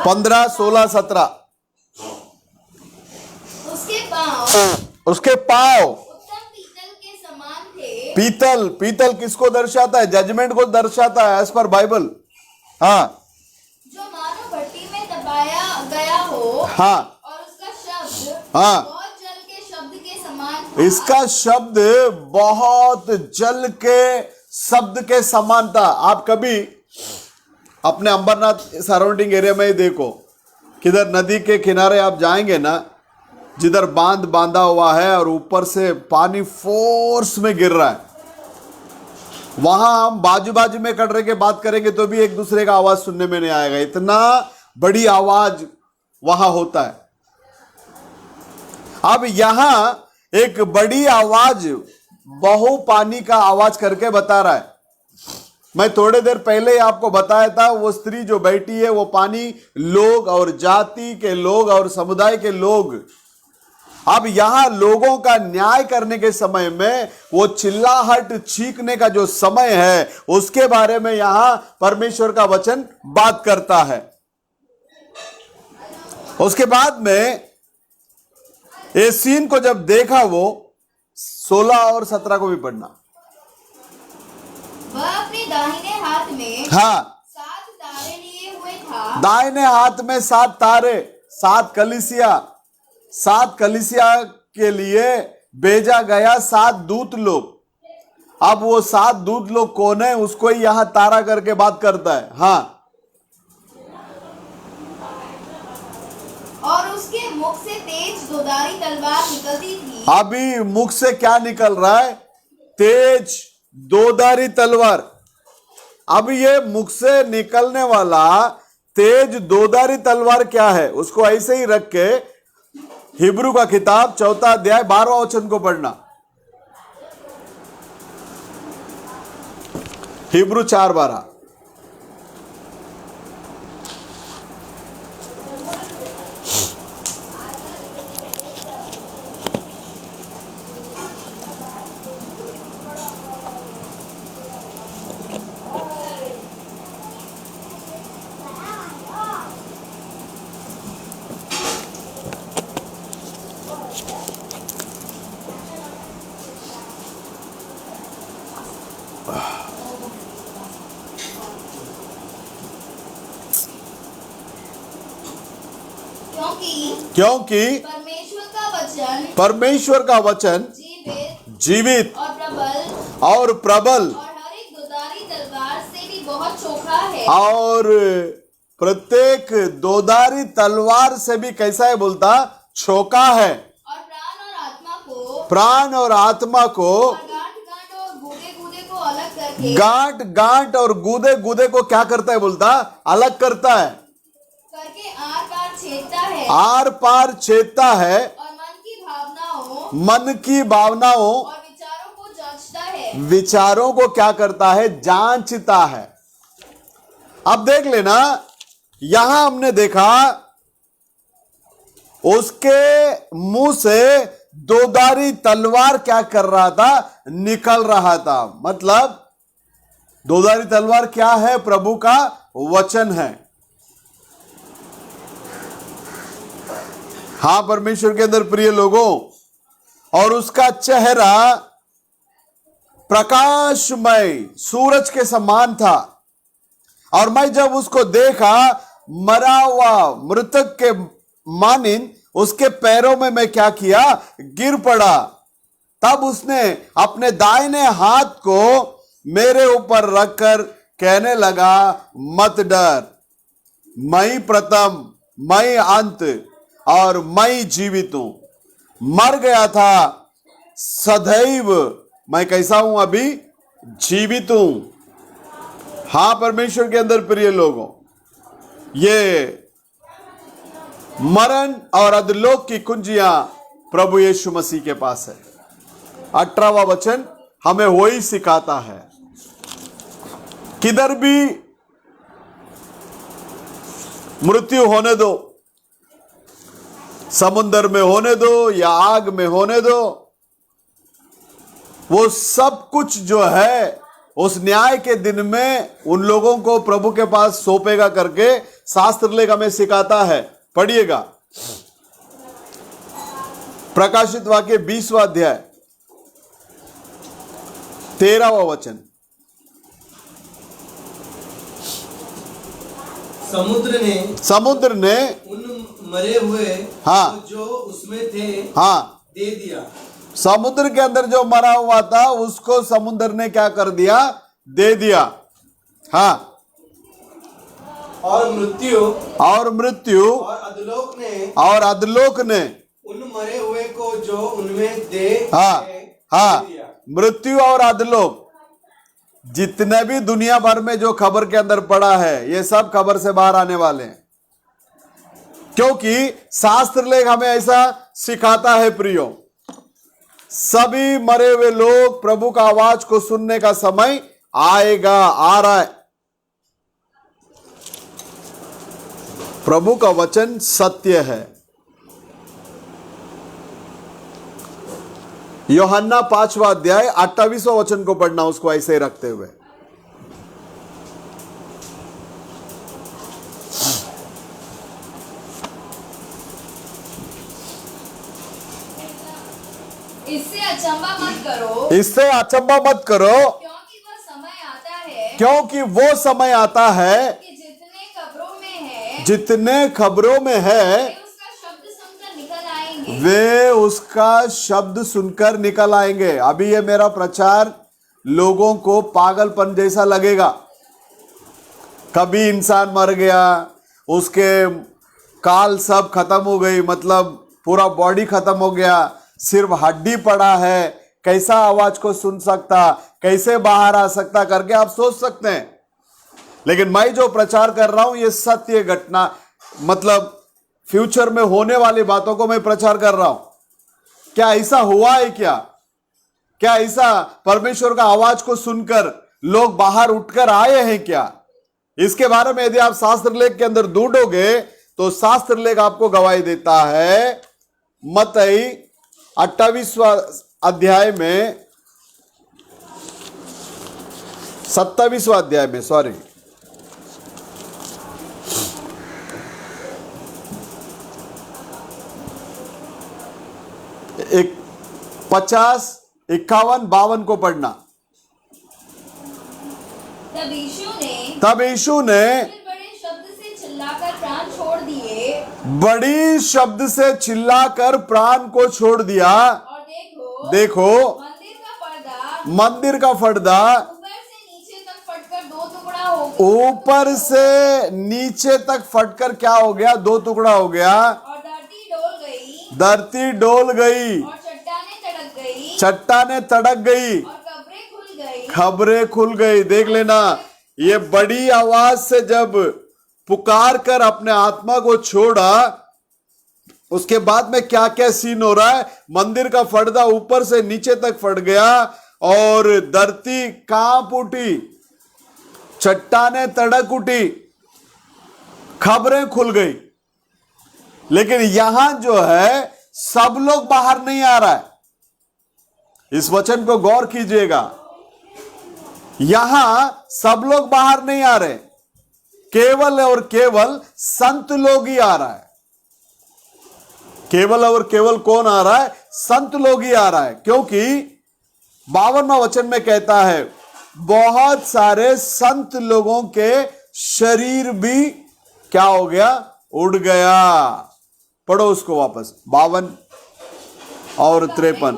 15, 16, 17। उसके पांव उत्तम पीतल के समान थे। पीतल किसको दर्शाता है, जजमेंट को दर्शाता है एज पर बाइबल। हाँ, जो मानो भट्टी में दबाया गया हो, हाँ, और उसका शब्द हाँ, बहुत जल के शब्द के समान था। इसका शब्द बहुत जल के शब्द के समान था। आप कभी अपने अंबरनाथ सराउंडिंग एरिया में ही देखो, किधर नदी के किनारे आप जाएंगे ना, जिधर बांध बांधा हुआ है और ऊपर से पानी फोर्स में गिर रहा है, वहां हम बाजू बाजू में कटरे के बात करेंगे तो भी एक दूसरे का आवाज सुनने में नहीं आएगा, इतना बड़ी आवाज वहां होता है। अब यहां एक बड़ी आवाज बहु पानी का आवाज करके बता रहा है। मैं थोड़े देर पहले आपको बताया था, वो स्त्री जो बैठी है वो पानी लोग और जाति के लोग और समुदाय के लोग। अब यहां लोगों का न्याय करने के समय में वो चिल्लाहट चीखने का जो समय है उसके बारे में यहां परमेश्वर का वचन बात करता है। उसके बाद में इस सीन को जब देखा, वो 16 और 17 को भी पढ़ना। वह अपने दाहिने हाथ में हाँ, 7 तारे लिए हुए था। दाहिने हाथ में 7 तारे, 7 कलीसिया के लिए भेजा गया 7 दूत लोग। अब वो 7 दूत लोग कौन है, उसको ही यहां तारा करके बात करता है। हाँ, और उसके मुख से तेज दोधारी तलवार निकलती थी। अभी मुख से क्या निकल रहा है, तेज दोधारी तलवार। अब ये मुख से निकलने वाला तेज दोधारी तलवार क्या है, उसको ऐसे ही रख के हिब्रू का किताब 4 अध्याय 12वां वचन को पढ़ना। हिब्रू 4:12। क्योंकि परमेश्वर का वचन जीवित और प्रबल और हर एक दोधारी तलवार से भी बहुत चोखा है और प्रत्येक दोधारी तलवार से भी कैसा है बोलता, छोका है। और प्राण और आत्मा को और गांठ और गूदे गूदे को अलग करके गांठ और गूदे गूदे को क्या करता है बोलता, अलग करता है, करके आर पार छेदता है आर पार छेदता है, और मन की भावनाओं और विचारों को जांचता है। विचारों को क्या करता है, जांचता है। अब देख लेना, यहां हमने देखा उसके मुंह से दोधारी तलवार क्या कर रहा था, निकल रहा था। मतलब दोधारी तलवार क्या है, प्रभु का वचन है। हां परमेश्वर के अंदर प्रिय लोगों, और उसका चेहरा प्रकाशमय सूरज के समान था। और मैं जब उसको देखा, मरा हुआ मृतक के मानिंद उसके पैरों में मैं क्या किया, गिर पड़ा। तब उसने अपने दाहिने हाथ को मेरे ऊपर रखकर कहने लगा, मत डर, मैं प्रथम, मैं अंत और मैं जीवित हूं। मर गया था, सदैव मैं कैसा हूं, अभी जीवित हूं। हां परमेश्वर के अंदर प्रिय लोगों, ये मरण और अधोलोक की कुंजियां प्रभु यीशु मसीह के पास है। 18वां वचन हमें वही सिखाता है, किधर भी मृत्यु होने दो, समुद्र में होने दो या आग में होने दो, वो सब कुछ जो है उस न्याय के दिन में उन लोगों को प्रभु के पास सौंपेगा करके शास्त्र लेख हमें सिखाता है। पढ़िएगा प्रकाशित वाक्य 20वां अध्याय 13वां वचन। समुद्र ने उन मरे हुए हाँ जो उसमें थे हाँ दे दिया। समुद्र के अंदर जो मरा हुआ था उसको समुद्र ने क्या कर दिया, दे दिया। हाँ, और मृत्यु और अधोलोक ने उन मरे हुए को जो उनमें हाँ हाँ दिया। मृत्यु और अधोलोक, जितने भी दुनिया भर में जो खबर के अंदर पड़ा है, ये सब खबर से बाहर आने वाले हैं। क्योंकि शास्त्र लेख हमें ऐसा सिखाता है प्रियो, सभी मरे हुए लोग प्रभु का आवाज को सुनने का समय आएगा, आ रहा है। प्रभु का वचन सत्य है। यूहन्ना 5वां अध्याय 28वां वचन को पढ़ना, उसको ऐसे ही रखते हुए। इससे अचंभा मत करो, क्योंकि वो समय आता है कि जितने खबरों में है वे उसका शब्द सुनकर निकल आएंगे। अभी ये मेरा प्रचार लोगों को पागलपन जैसा लगेगा। कभी इंसान मर गया, उसके काल सब खत्म हो गई, मतलब पूरा बॉडी खत्म हो गया, सिर्फ हड्डी पड़ा है, कैसा आवाज को सुन सकता, कैसे बाहर आ सकता करके आप सोच सकते हैं। लेकिन मैं जो प्रचार कर रहा हूं ये सत्य घटना, मतलब फ्यूचर में होने वाली बातों को मैं प्रचार कर रहा हूं। क्या ऐसा हुआ है? क्या ऐसा परमेश्वर का आवाज को सुनकर लोग बाहर उठकर आए हैं क्या? इसके बारे में यदि आप शास्त्र लेख के अंदर ढूंढोगे तो शास्त्र लेख आपको गवाही देता है। मत्ती 28वां अध्याय में 27वां अध्याय में, सॉरी, एक 50, 51, 52 को पढ़ना। तब यीशु ने बड़े शब्द से चिल्लाकर प्राण छोड़ दिए। बड़ी शब्द से चिल्लाकर प्राण को छोड़ दिया। और देखो देखो मंदिर का पर्दा ऊपर से नीचे तक फटकर दो टुकड़ा हो गया। ऊपर से नीचे तक फटकर क्या हो गया? दो टुकड़ा हो गया। और धरती डोल गई और चट्टानें तड़क गई और खबरें खुल गई। देख लेना, ये बड़ी आवाज से जब पुकार कर अपने आत्मा को छोड़ा, उसके बाद में क्या क्या सीन हो रहा है? मंदिर का पर्दा ऊपर से नीचे तक फट गया और धरती कांप उठी, चट्टानें तड़क उठी, खबरें खुल गई। लेकिन यहां जो है सब लोग बाहर नहीं आ रहा है। इस वचन को गौर कीजिएगा, यहां सब लोग बाहर नहीं आ रहे, केवल और केवल संत लोग ही आ रहा है। केवल और केवल कौन आ रहा है? संत लोग ही आ रहा है। क्योंकि 52वां वचन में कहता है बहुत सारे संत लोगों के शरीर भी क्या हो गया? उड़ गया। पढ़ो उसको वापस, 52 और 53।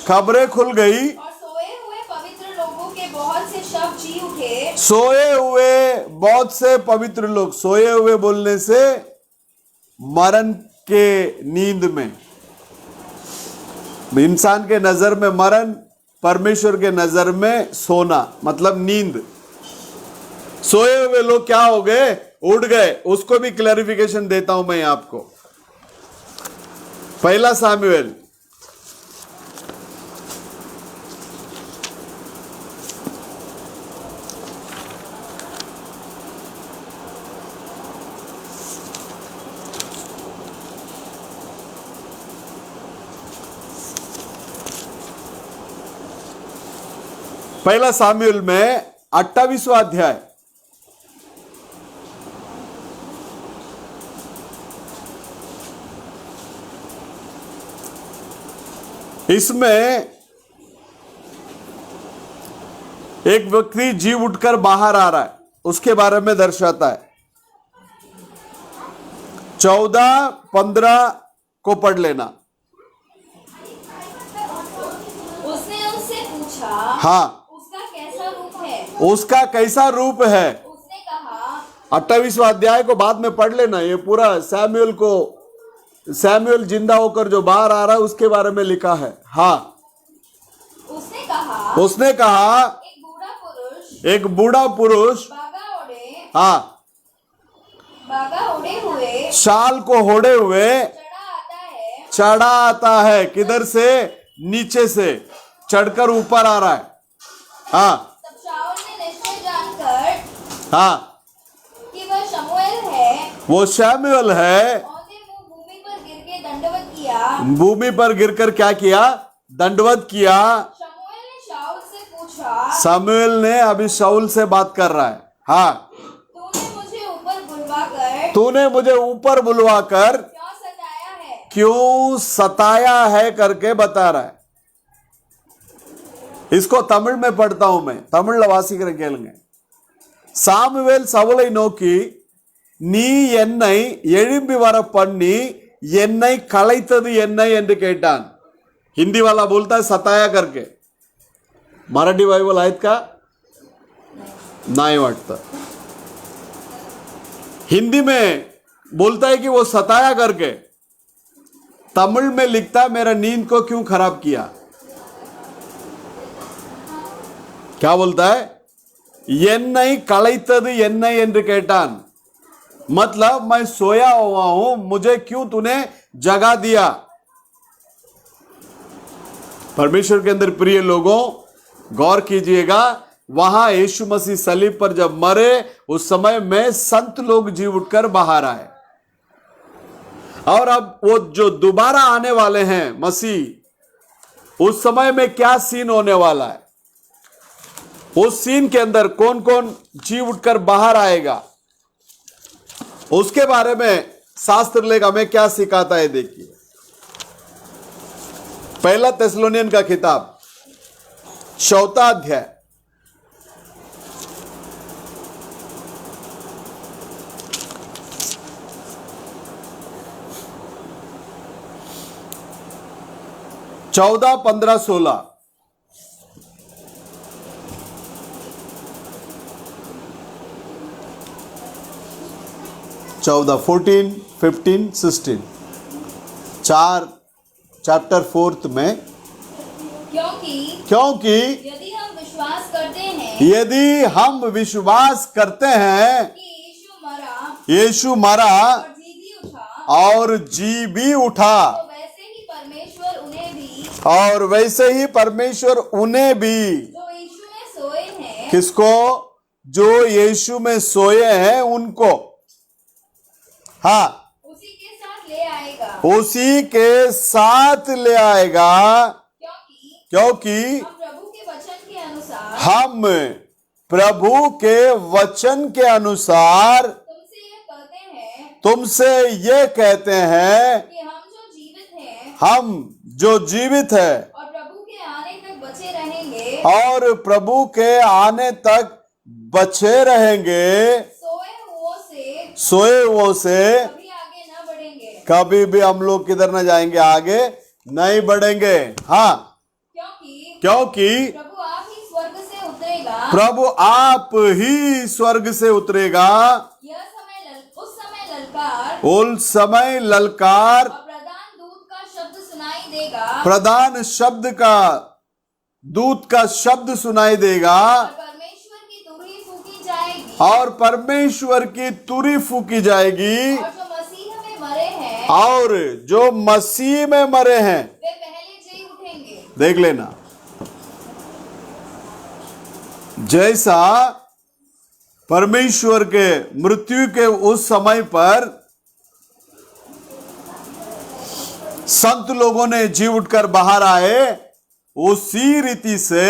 खबरें खुल गई और सोए हुए पवित्र लोगों के बहुत से शव जी उठे। सोए हुए बहुत से पवित्र लोग, सोए हुए बोलने से मरण के नींद में, इंसान के नजर में मरण, परमेश्वर के नजर में सोना, मतलब नींद। सोए हुए लोग क्या हो गए? उड़ गए। उसको भी क्लैरिफिकेशन देता हूं मैं आपको। पहला सामुएल पहला सामुएल में 28वां अध्याय, इसमें एक व्यक्ति जी उठकर बाहर आ रहा है, उसके बारे में दर्शाता है। 14-15 को पढ़ लेना। उसने उससे पूछा, हाँ, उसका कैसा रूप है? उसका कैसा रूप है? उसने कहा, 28वां अध्याय को बाद में पढ़ लेना। ये पूरा सैमुएल जिंदा होकर जो बाहर आ रहा है उसके बारे में लिखा है। हाँ, उसने कहा एक बूढ़ा पुरुष हाँ, बागा ओढ़े हुए शाल को ओढ़े हुए चढ़ा आता है। किधर से? नीचे से चढ़कर ऊपर आ रहा है। हाँ, तब शाऊल ने निश्चय जानकर हाँ, कि वह शमूएल है, वो शमूएल है, औंधे मुंह भूमि पर गिर के दंडवत किया। भूमि पर गिरकर क्या किया? दंडवत किया। शमूएल ने शाऊल से पूछा, शमूएल ने अभी शाऊल से बात कर रहा है। हाँ, तूने मुझे ऊपर बुलवाकर क्यों सताया है करके बता रहा है। इसको तमिल में पढ़ता हूं मैं, तमिल वासिकर केளுங்க। சாமுவேல் சவுலை நோக்கி, நீ என்னை எழும்பி வர பண்ணி என்னை கலைத்தது என்ன என்று கேட்டான்। हिंदी वाला बोलता है सताया करके। मराठी बाइबल आहेत का? नहीं वाटतं। हिंदी में बोलता है कि वो सताया करके, तमिल में लिखता मेरा नींद को क्यों खराब किया। क्या बोलता है? என்னை கலைத்தது என்ன என்று கேட்டான்। मतलब मैं सोया हुआ हूं, मुझे क्यों तूने जगा दिया। परमेश्वर के अंदर प्रिय लोगों, गौर कीजिएगा, वहां यीशु मसीह सलीब पर जब मरे उस समय में संत लोग जी उठकर बाहर आए। और अब वो जो दोबारा आने वाले हैं मसीह, उस समय में क्या सीन होने वाला है, उस सीन के अंदर कौन कौन जी उठकर बाहर आएगा, उसके बारे में शास्त्र लेख हमें क्या सिखाता है। देखिए, पहला थिस्सलुनीयन का किताब 4वां अध्याय, 14, 15, 16। 14, 14, 15, 16। चैप्टर 4 में, क्योंकि यदि हम विश्वास करते हैं यदि हम विश्वास करते हैं कि यीशु मरा और जी भी उठा, और जी भी उठा, तो वैसे ही परमेश्वर उन्हें भी और वैसे ही परमेश्वर उन्हें भी, जो यीशु में सोए हैं, किसको? जो यीशु में सोए हैं उनको, हाँ, उसी के साथ ले आएगा। उसी के साथ ले आएगा। क्योंकि हम प्रभु के वचन के अनुसार हम प्रभु के वचन के अनुसार तुमसे ये कहते हैं तुमसे ये कहते हैं कि हम जो जीवित हैं हम जो जीवित है और प्रभु के आने तक बचे रहेंगे, और प्रभु के आने तक बचे रहेंगे, सोए हुओं से कभी आगे न बढ़ेंगे। कभी भी हम लोग किधर न जाएंगे, आगे नहीं बढ़ेंगे। हाँ, क्योंकि प्रभु आप ही स्वर्ग से उतरेगा, प्रभु आप ही स्वर्ग से उतरेगा। उस समय ललकार और प्रधान दूत का शब्द सुनाई देगा, प्रधान शब्द का दूत का शब्द सुनाई देगा, परमेश्वर की तुरही फूकी जाएगी, और परमेश्वर की तुरही फूकी जाएगी, और जो मसीह में मरे हैं और जो मसीह में मरे हैं वे पहले जी उठेंगे। देख लेना, जैसा परमेश्वर के मृत्यु के उस समय पर संत लोगों ने जी उठकर बाहर आए, उसी रीति से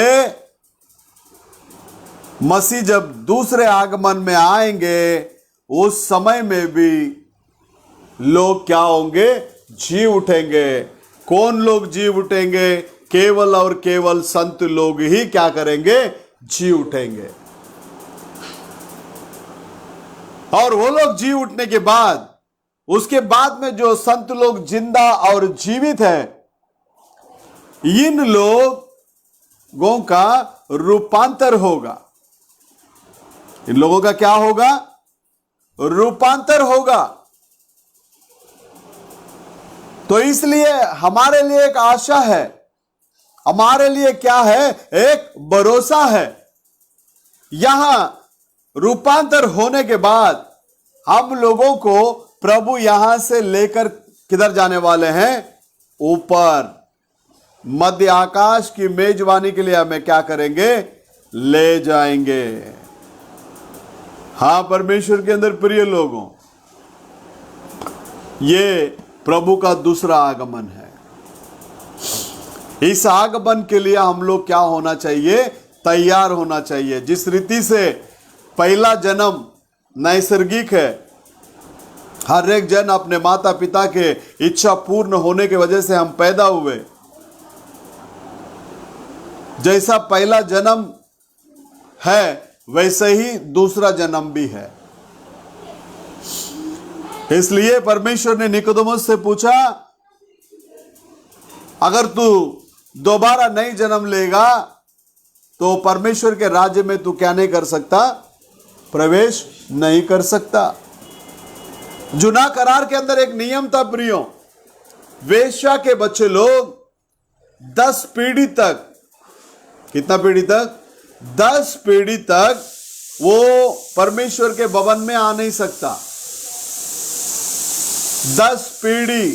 मसीह जब दूसरे आगमन में आएंगे उस समय में भी लोग क्या होंगे? जी उठेंगे। कौन लोग जी उठेंगे? केवल और केवल संत लोग ही क्या करेंगे? जी उठेंगे। और वो लोग जी उठने के बाद, उसके बाद में जो संत लोग जिंदा और जीवित हैं, इन लोगों का रूपांतर होगा। इन लोगों का क्या होगा? रूपांतर होगा। तो इसलिए हमारे लिए एक आशा है, हमारे लिए क्या है? एक भरोसा है। यहां रूपांतर होने के बाद हम लोगों को प्रभु यहां से लेकर किधर जाने वाले हैं? ऊपर मध्य आकाश की मेजबानी के लिए हमें क्या करेंगे? ले जाएंगे। हां, परमेश्वर के अंदर प्रिय लोगों, ये प्रभु का दूसरा आगमन है। इस आगमन के लिए हम लोग क्या होना चाहिए? तैयार होना चाहिए। जिस रीति से पहला जन्म नैसर्गिक है, हर एक जन अपने माता पिता के इच्छा पूर्ण होने की वजह से हम पैदा हुए, जैसा पहला जन्म है वैसे ही दूसरा जन्म भी है। इसलिए परमेश्वर ने निकोदेमुस से पूछा, अगर तू दोबारा नई जन्म लेगा तो परमेश्वर के राज्य में तू क्या नहीं कर सकता? प्रवेश नहीं कर सकता। जुना करार के अंदर एक नियम था प्रियो, वेश्या के बच्चे लोग 10 पीढ़ी तक, कितना पीढ़ी तक? 10 पीढ़ी तक वो परमेश्वर के भवन में आ नहीं सकता। 10 पीढ़ी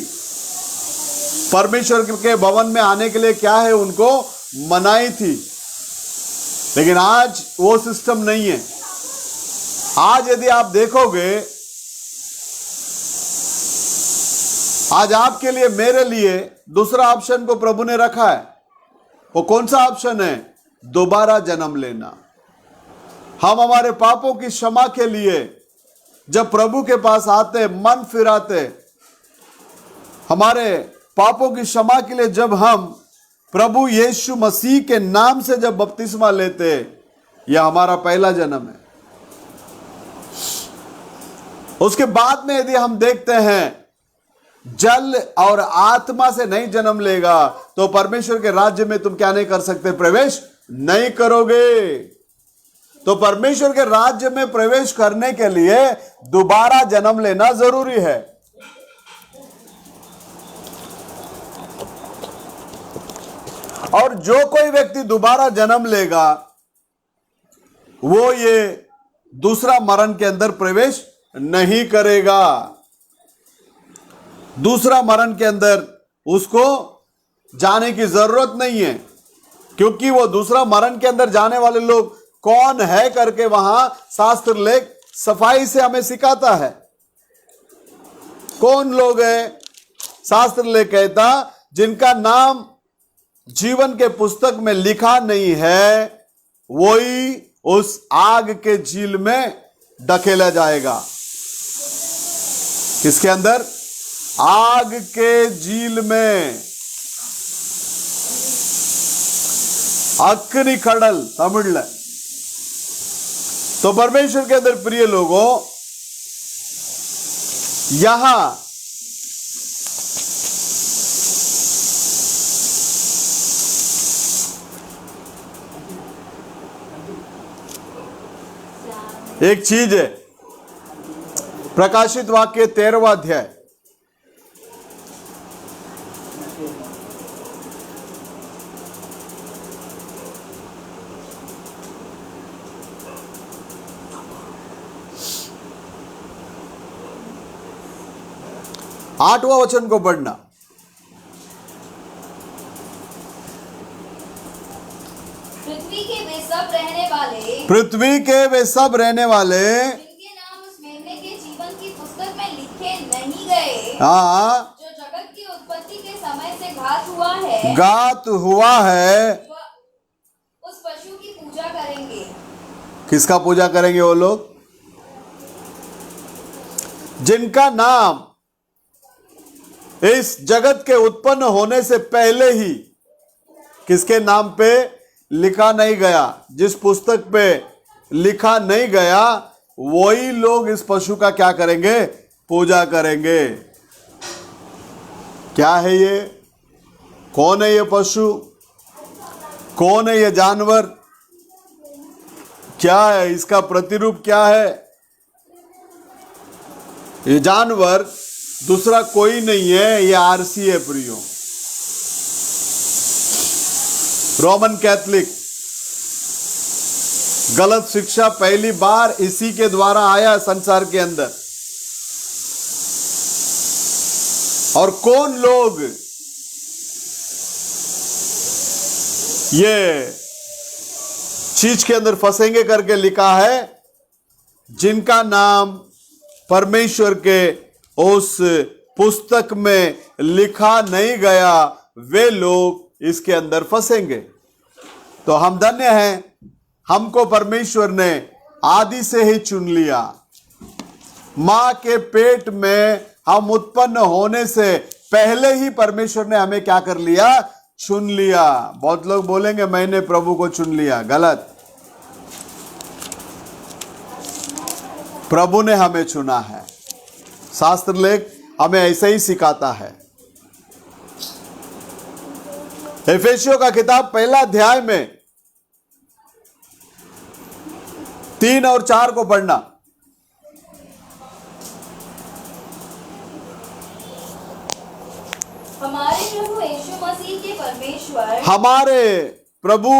परमेश्वर के भवन में आने के लिए क्या है? उनको मनाही थी। लेकिन आज वो सिस्टम नहीं है। आज यदि आप देखोगे, आज आपके लिए, मेरे लिए दूसरा ऑप्शन को प्रभु ने रखा है। वो कौन सा ऑप्शन है? दोबारा जन्म लेना। हम हमारे पापों की क्षमा के लिए जब प्रभु के पास आते, मन फिराते, हमारे पापों की क्षमा के लिए जब हम प्रभु यीशु मसीह के नाम से जब बपतिस्मा लेते, यह हमारा पहला जन्म है। उसके बाद में यदि हम देखते हैं जल और आत्मा से नहीं जन्म लेगा तो परमेश्वर के राज्य में तुम क्या नहीं कर सकते, प्रवेश नहीं करोगे। तो परमेश्वर के राज्य में प्रवेश करने के लिए दोबारा जन्म लेना जरूरी है। और जो कोई व्यक्ति दोबारा जन्म लेगा वो ये दूसरा मरण के अंदर प्रवेश नहीं करेगा। दूसरा मरण के अंदर उसको जाने की जरूरत नहीं है, क्योंकि वो दूसरा मरण के अंदर जाने वाले लोग कौन है करके वहां शास्त्र लेख सफाई से हमें सिखाता है। कौन लोग है? शास्त्र लेख कहता जिनका नाम जीवन के पुस्तक में लिखा नहीं है वही उस आग के झील में ढकेला जाएगा। किसके अंदर? आग के झील में। अग्नि खड़ल तमिल। तो परमेश्वर के अंदर प्रिय लोगों, यहां एक चीज है, प्रकाशित वाक्य 13वां अध्याय, आठवां वचन को पढ़ना। पृथ्वी के वे सब रहने वाले पृथ्वी के वे सब रहने वाले जिनके नाम उस मेमने के जीवन की पुस्तक में लिखे नहीं गए, हाँ, जो जगत की उत्पत्ति के समय से घात हुआ है, गात हुआ है, वह उस पशु की पूजा करेंगे। किसका पूजा करेंगे वो लोग? जिनका नाम इस जगत के उत्पन्न होने से पहले ही किसके नाम पे लिखा नहीं गया, जिस पुस्तक पे लिखा नहीं गया, वही लोग इस पशु का क्या करेंगे? पूजा करेंगे। क्या है ये? कौन है ये पशु? कौन है ये जानवर? क्या है इसका प्रतिरूप? क्या है ये जानवर? दूसरा कोई नहीं है, ये आरसी है प्रियो, रोमन कैथलिक। गलत शिक्षा पहली बार इसी के द्वारा आया संसार के अंदर। और कौन लोग ये चीज के अंदर फंसेंगे करके लिखा है? जिनका नाम परमेश्वर के उस पुस्तक में लिखा नहीं गया, वे लोग इसके अंदर फंसेंगे। तो हम धन्य हैं, हमको परमेश्वर ने आदि से ही चुन लिया। मां के पेट में हम उत्पन्न होने से पहले ही परमेश्वर ने हमें क्या कर लिया? चुन लिया। बहुत लोग बोलेंगे मैंने प्रभु को चुन लिया, गलत। प्रभु ने हमें चुना है। शास्त्र लेख हमें ऐसे ही सिखाता है। एफेसियों का किताब पहला अध्याय में 3 और 4 को पढ़ना। हमारे प्रभु यीशु मसीह के परमेश्वर हमारे प्रभु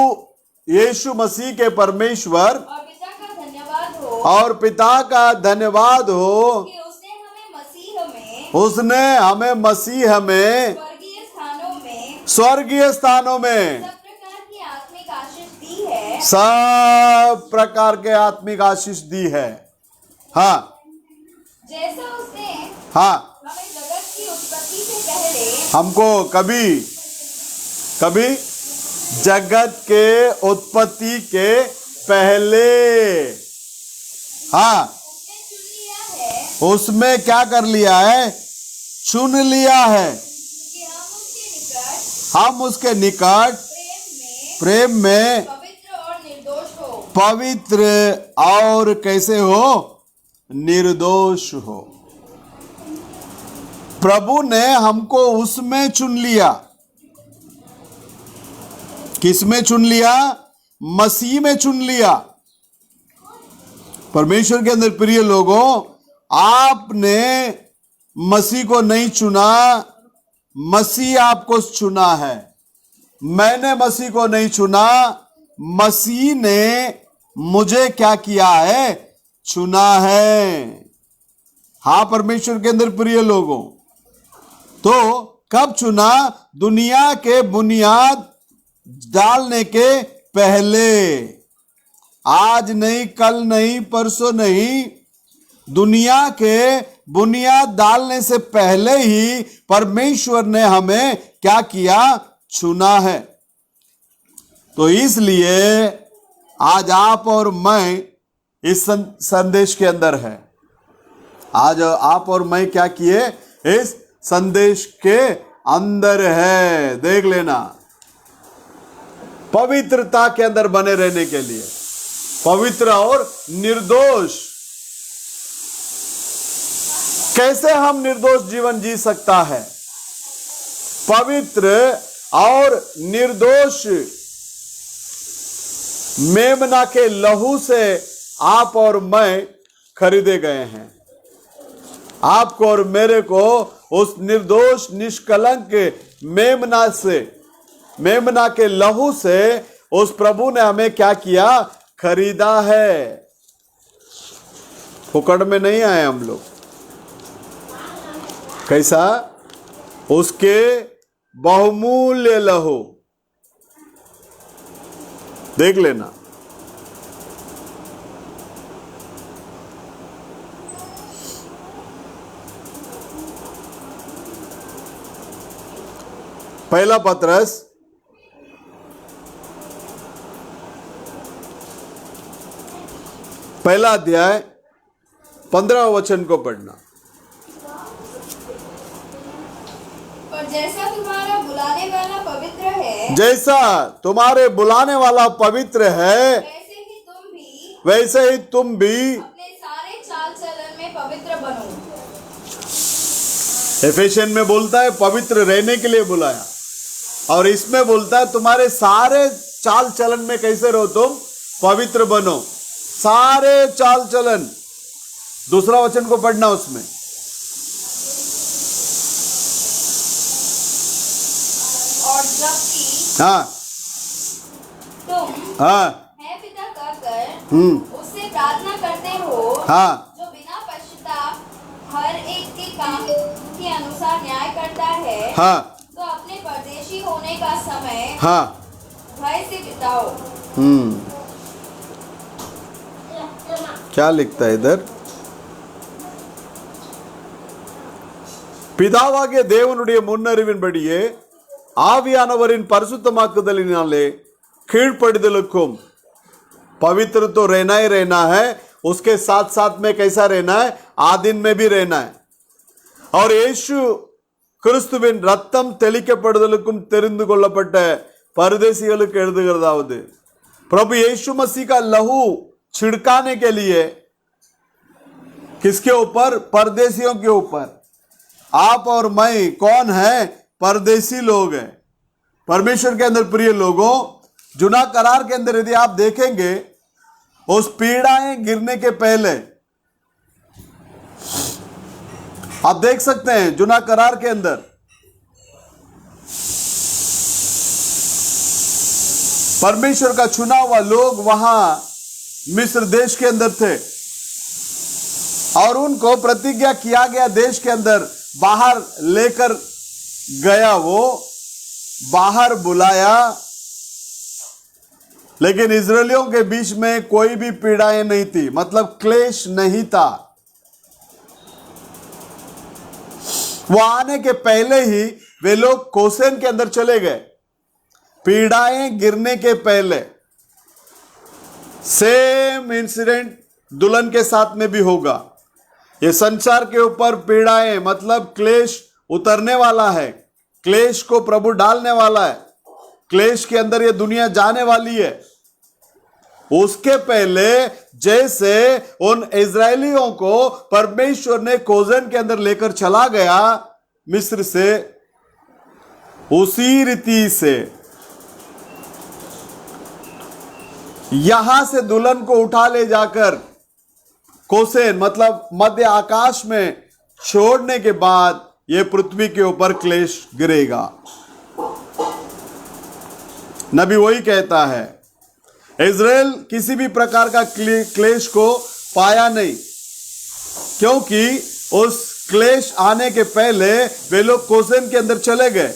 यीशु मसीह के परमेश्वर और पिता का धन्यवाद हो और पिता का धन्यवाद हो कि उसने हमें मसीह में स्वर्गीय स्थानों में स्वर्गीय स्थानों में सब प्रकार की आत्मिक आशीष दी है। सब प्रकार के आत्मिक आशीष दी है। हाँ, जैसा उसने हाँ, हमें जगत की उत्पत्ति से पहले हमको कभी जगत के उत्पत्ति के पहले, हाँ, उसने चुन लिया है उसमें क्या कर लिया है? चुन लिया है कि हम उसके निकट हम उसके निकट प्रेम में प्रेम में पवित्र और निर्दोष हो। पवित्र और कैसे हो? निर्दोष हो। प्रभु ने हमको उसमें चुन लिया। किस में चुन लिया? मसीह में चुन लिया। परमेश्वर के अंदर प्रिय लोगों, आपने मसीह को नहीं चुना, मसीह आपको चुना है। मैंने मसीह को नहीं चुना, मसीह ने मुझे क्या किया है? चुना है। हाँ परमेश्वर के अंदर प्रिय लोगों, तो कब चुना? दुनिया के बुनियाद डालने के पहले। आज नहीं, कल नहीं, परसों नहीं, दुनिया के बुनियाद डालने से पहले ही परमेश्वर ने हमें क्या किया? चुना है। तो इसलिए आज आप और मैं इस संदेश के अंदर है। आज आप और मैं क्या किए? इस संदेश के अंदर है। देख लेना, पवित्रता के अंदर बने रहने के लिए, पवित्र और निर्दोष। कैसे हम निर्दोष जीवन जी सकता है? पवित्र और निर्दोष मेमना के लहू से आप और मैं खरीदे गए हैं। आपको और मेरे को उस निर्दोष निष्कलंक मेमना से, मेमना के लहू से उस प्रभु ने हमें क्या किया? खरीदा है। फुकड़ में नहीं आए हम लोग। कैसा? उसके बहुमूल्य लहू। देख लेना, पहला पत्रस पहला अध्याय 15 वचन को पढ़ना। और जैसा तुम्हारा बुलाने वाला पवित्र है, जैसा तुम्हारे बुलाने वाला पवित्र है, वैसे ही तुम भी अपने सारे चाल चलन में पवित्र बनो। एफेसियन में बोलता है पवित्र रहने के लिए बुलाया, और इसमें बोलता है तुम्हारे सारे चाल चलन में कैसे रहो? तुम पवित्र बनो। सारे चाल चलन। दूसरा वचन को पढ़ना उसमें। और जबकि हाँ तुम हाँ है पिता कहकर उससे प्रार्थना करते हो, हाँ जो बिना पश्चाताप हर एक के काम के अनुसार न्याय करता है, हाँ तो अपने परदेशी होने का समय हाँ भय से बिताओ। क्या लिखता है इधर? பிதாவாகிய தேவனுடைய முன்னறிவின்படியே ஆவியானவரின் பரிசுத்தமாக்குதலினாலே கீழ்ப்படிதலுக்கும், पवित्र तो रहना ही रहना है, उसके साथ साथ में कैसा रहना है? आदिन में भी रहना है। और यीशु கிறிஸ்துவின் ரத்தம் தெளிக்கப்படுதலுக்கும் தெரிந்து கொள்ளப்பட்ட परदेशिகளுக்கு எழுதுகிறதாவது, प्रभु यीशु मसीह का लहू छिड़काने के लिए किसके ऊपर? परदेशियों के ऊपर। आप और मैं कौन है? परदेशी लोग हैं। परमेश्वर के अंदर प्रिय लोगों, जुना करार के अंदर यदि आप देखेंगे, उस पीड़ाएं गिरने के पहले आप देख सकते हैं जुना करार के अंदर परमेश्वर का चुना हुआ लोग वहां मिस्र देश के अंदर थे, और उनको प्रतिज्ञा किया गया देश के अंदर बाहर लेकर गया, वो बाहर बुलाया। लेकिन इजरायलियों के बीच में कोई भी पीड़ाएं नहीं थी, मतलब क्लेश नहीं था। वो आने के पहले ही वे लोग गोसेन के अंदर चले गए, पीड़ाएं गिरने के पहले। सेम इंसिडेंट दुल्हन के साथ में भी होगा। ये संसार के ऊपर पीड़ाएं मतलब क्लेश उतरने वाला है, क्लेश को प्रभु डालने वाला है, क्लेश के अंदर ये दुनिया जाने वाली है। उसके पहले जैसे उन इजरायलियों को परमेश्वर ने गोसेन के अंदर लेकर चला गया, मिस्र से, उसी रीति से यहां से दुल्हन को उठा ले जाकर कोसेन मतलब मध्य आकाश में छोड़ने के बाद यह पृथ्वी के ऊपर क्लेश गिरेगा। नबी वही कहता है, इज़राइल किसी भी प्रकार का क्लेश को पाया नहीं, क्योंकि उस क्लेश आने के पहले वे लोग कोसेन के अंदर चले गए।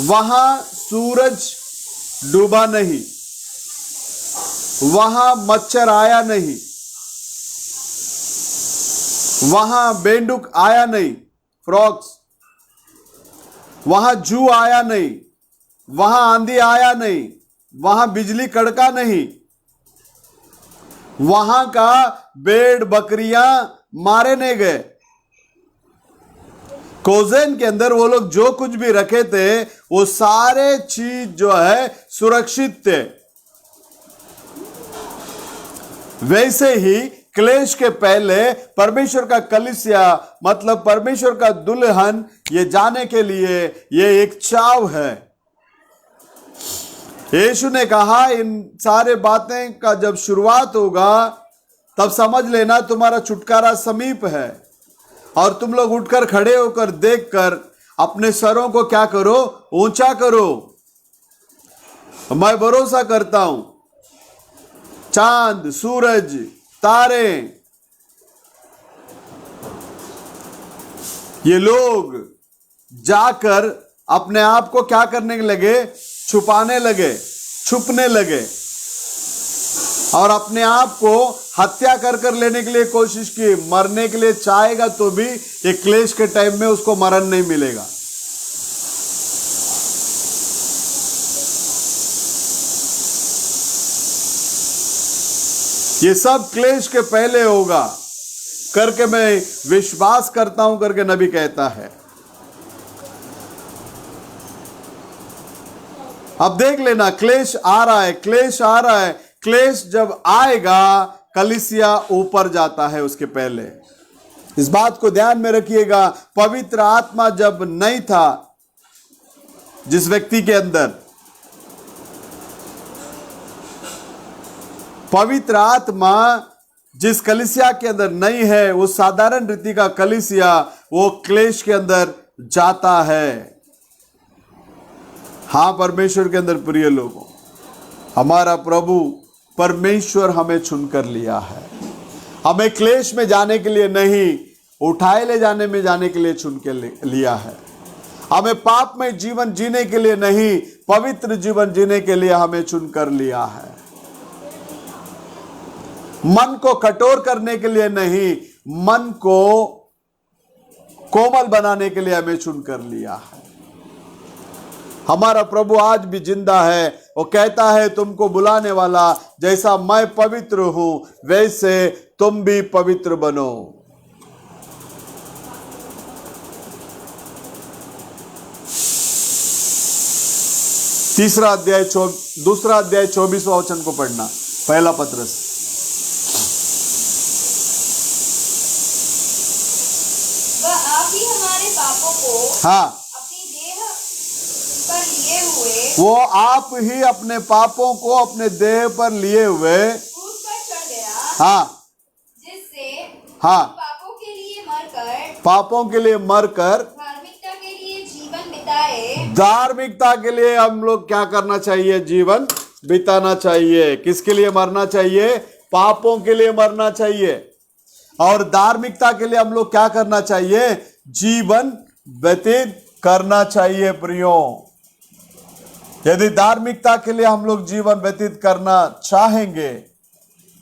वहां सूरज डूबा नहीं, वहां मच्छर आया नहीं, वहां बेंडुक आया नहीं, फ्रॉक्स, वहां जू आया नहीं, वहां आंधी आया नहीं, वहां बिजली कड़का नहीं, वहां का भेड़ बकरियां मारे नहीं गए। कोजेन के अंदर वो लोग जो कुछ भी रखे थे वो सारे चीज जो है सुरक्षित थे। वैसे ही क्लेश के पहले परमेश्वर का कलीसिया मतलब परमेश्वर का दुल्हन ये जाने के लिए ये एक चाव है। यीशु ने कहा इन सारे बातें का जब शुरुआत होगा तब समझ लेना तुम्हारा छुटकारा समीप है। और तुम लोग उठकर खड़े होकर देखकर अपने सरों को क्या करो, ऊंचा करो। मैं भरोसा करता हूं चांद, सूरज, तारे, ये लोग जाकर अपने आप को क्या करने लगे, छुपाने लगे, छुपने लगे और अपने आप को हत्या कर लेने के लिए कोशिश की। मरने के लिए चाहेगा तो भी एक क्लेश के टाइम में उसको मरण नहीं मिलेगा। ये सब क्लेश के पहले होगा करके मैं विश्वास करता हूं करके नबी कहता है। अब देख लेना, क्लेश आ रहा है, क्लेश आ रहा है। क्लेश जब आएगा कलीसिया ऊपर जाता है उसके पहले। इस बात को ध्यान में रखिएगा। पवित्र आत्मा जब नहीं था जिस व्यक्ति के अंदर, पवित्र आत्मा जिस कलीसिया के अंदर नहीं है, वो साधारण रीति का कलीसिया वो क्लेश के अंदर जाता है। हां, परमेश्वर के अंदर प्रिय लोगों, हमारा प्रभु परमेश्वर हमें चुनकर लिया है। हमें क्लेश में जाने के लिए नहीं, उठाए ले जाने में जाने के लिए चुन के लिया है। हमें पाप में जीवन जीने के लिए नहीं, पवित्र जीवन जीने के लिए हमें चुनकर लिया है। मन को कठोर करने के लिए नहीं, मन को कोमल बनाने के लिए हमें चुनकर लिया है। हमारा प्रभु आज भी जिंदा है। वो कहता है तुमको बुलाने वाला, जैसा मैं पवित्र हूं वैसे तुम भी पवित्र बनो। दूसरा अध्याय 24वां वचन को पढ़ना, पहला पत्रस। वह आप ही हमारे पापों को हाँ, वो आप ही अपने पापों को अपने देह पर लिए हुए क्रूस पर चढ़ गया। हाँ, जिससे हाँ, पापों के लिए मरकर धार्मिकता के लिए जीवन बिताए। धार्मिकता के लिए हम लोग क्या करना चाहिए, जीवन बिताना चाहिए। किसके लिए मरना चाहिए, पापों के लिए मरना चाहिए। और धार्मिकता के लिए हम लोग क्या करना चाहिए, जीवन व्यतीत करना चाहिए। प्रियो, यदि धार्मिकता के लिए हम लोग जीवन व्यतीत करना चाहेंगे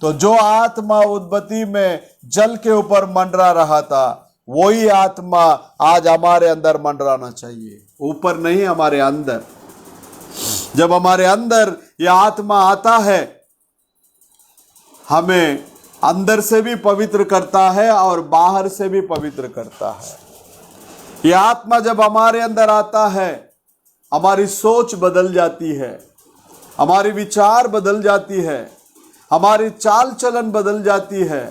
तो जो आत्मा उत्पत्ति में जल के ऊपर मंडरा रहा था वही आत्मा आज हमारे अंदर मंडराना चाहिए। ऊपर नहीं, हमारे अंदर। जब हमारे अंदर यह आत्मा आता है हमें अंदर से भी पवित्र करता है और बाहर से भी पवित्र करता है। यह आत्मा जब हमारे अंदर आता है हमारी सोच बदल जाती है, हमारी विचार बदल जाती है, हमारी चाल चलन बदल जाती है,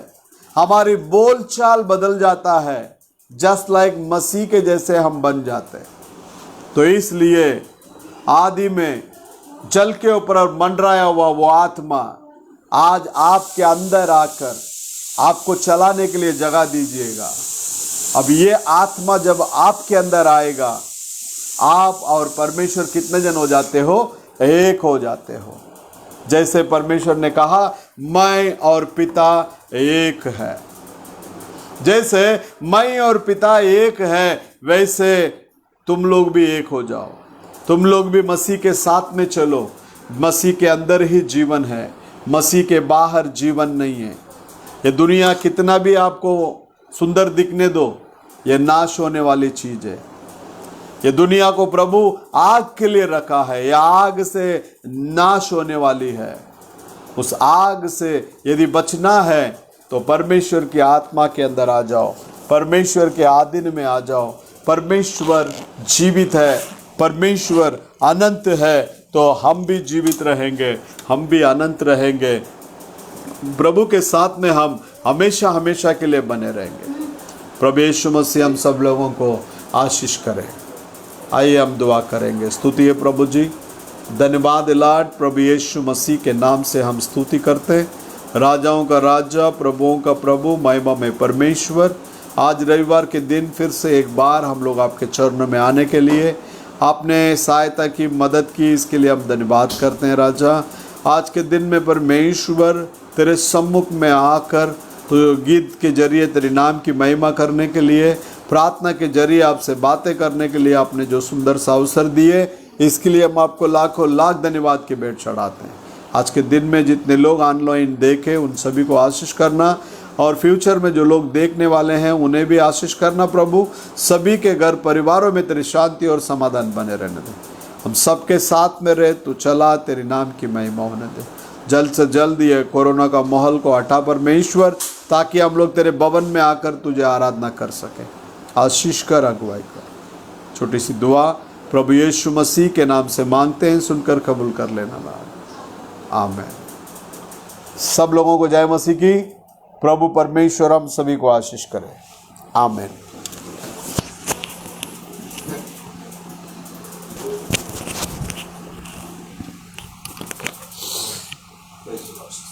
हमारी बोल चाल बदल जाता है, जस्ट लाइक मसीह के जैसे हम बन जाते हैं। तो इसलिए आदि में जल के ऊपर मंडराया हुआ वो आत्मा आज आपके अंदर आकर आपको चलाने के लिए जगह दीजिएगा। अब ये आत्मा जब आपके अंदर आएगा, आप और परमेश्वर कितने जन हो जाते हो? एक हो जाते हो। जैसे परमेश्वर ने कहा मैं और पिता एक है, जैसे मैं और पिता एक है, वैसे तुम लोग भी एक हो जाओ। तुम लोग भी मसीह के साथ में चलो। मसीह के अंदर ही जीवन है, मसीह के बाहर जीवन नहीं है। ये दुनिया कितना भी आपको सुंदर दिखने दो, ये नाश होने वाली चीज है। ये दुनिया को प्रभु आग के लिए रखा है, यह आग से नाश होने वाली है। उस आग से यदि बचना है तो परमेश्वर की आत्मा के अंदर आ जाओ, परमेश्वर के आधीन में आ जाओ। परमेश्वर जीवित है, परमेश्वर अनंत है, तो हम भी जीवित रहेंगे, हम भी अनंत रहेंगे। प्रभु के साथ में हम हमेशा हमेशा के लिए बने रहेंगे। प्रभु यीशु मसीह हम सब लोगों को आशीष करें। आइए हम दुआ करेंगे। स्तुति है प्रभु जी, धन्यवाद लाड। प्रभु यीशु मसीह के नाम से हम स्तुति करते हैं। राजाओं का राजा, प्रभुओं का प्रभु, महिमा में परमेश्वर, आज रविवार के दिन फिर से एक बार हम लोग आपके चरणों में आने के लिए आपने सहायता की, मदद की, इसके लिए हम धन्यवाद करते हैं। राजा आज के दिन में परमेश्वर तेरे सम्मुख में आकर तो गीत के जरिए तेरे नाम की महिमा करने के लिए, प्रार्थना के जरिए आपसे बातें करने के लिए आपने जो सुंदर सा अवसर दिए, इसके लिए हम आपको लाखों लाख धन्यवाद की भेंट चढ़ाते हैं। आज के दिन में जितने लोग ऑनलाइन देखे उन सभी को आशीष करना, और फ्यूचर में जो लोग देखने वाले हैं उन्हें भी आशीष करना। प्रभु सभी के घर परिवारों में तेरी शांति और समाधान बने रहने दे। हम सबके साथ में रहे, तू चला, तेरे नाम की महिमा होने दे। जल्द से जल्द ये कोरोना का माहौल को हटा परमेश्वर, ताकि हम लोग तेरे भवन में आकर तुझे आराधना कर सकें। आशीष कर, अगुवाई कर। छोटी सी दुआ प्रभु यीशु मसीह के नाम से मांगते हैं, सुनकर कबूल कर लेना। आमीन। सब लोगों को जय मसीह की। प्रभु परमेश्वर हम सभी को आशीष करे। आमीन। Praise the Lord.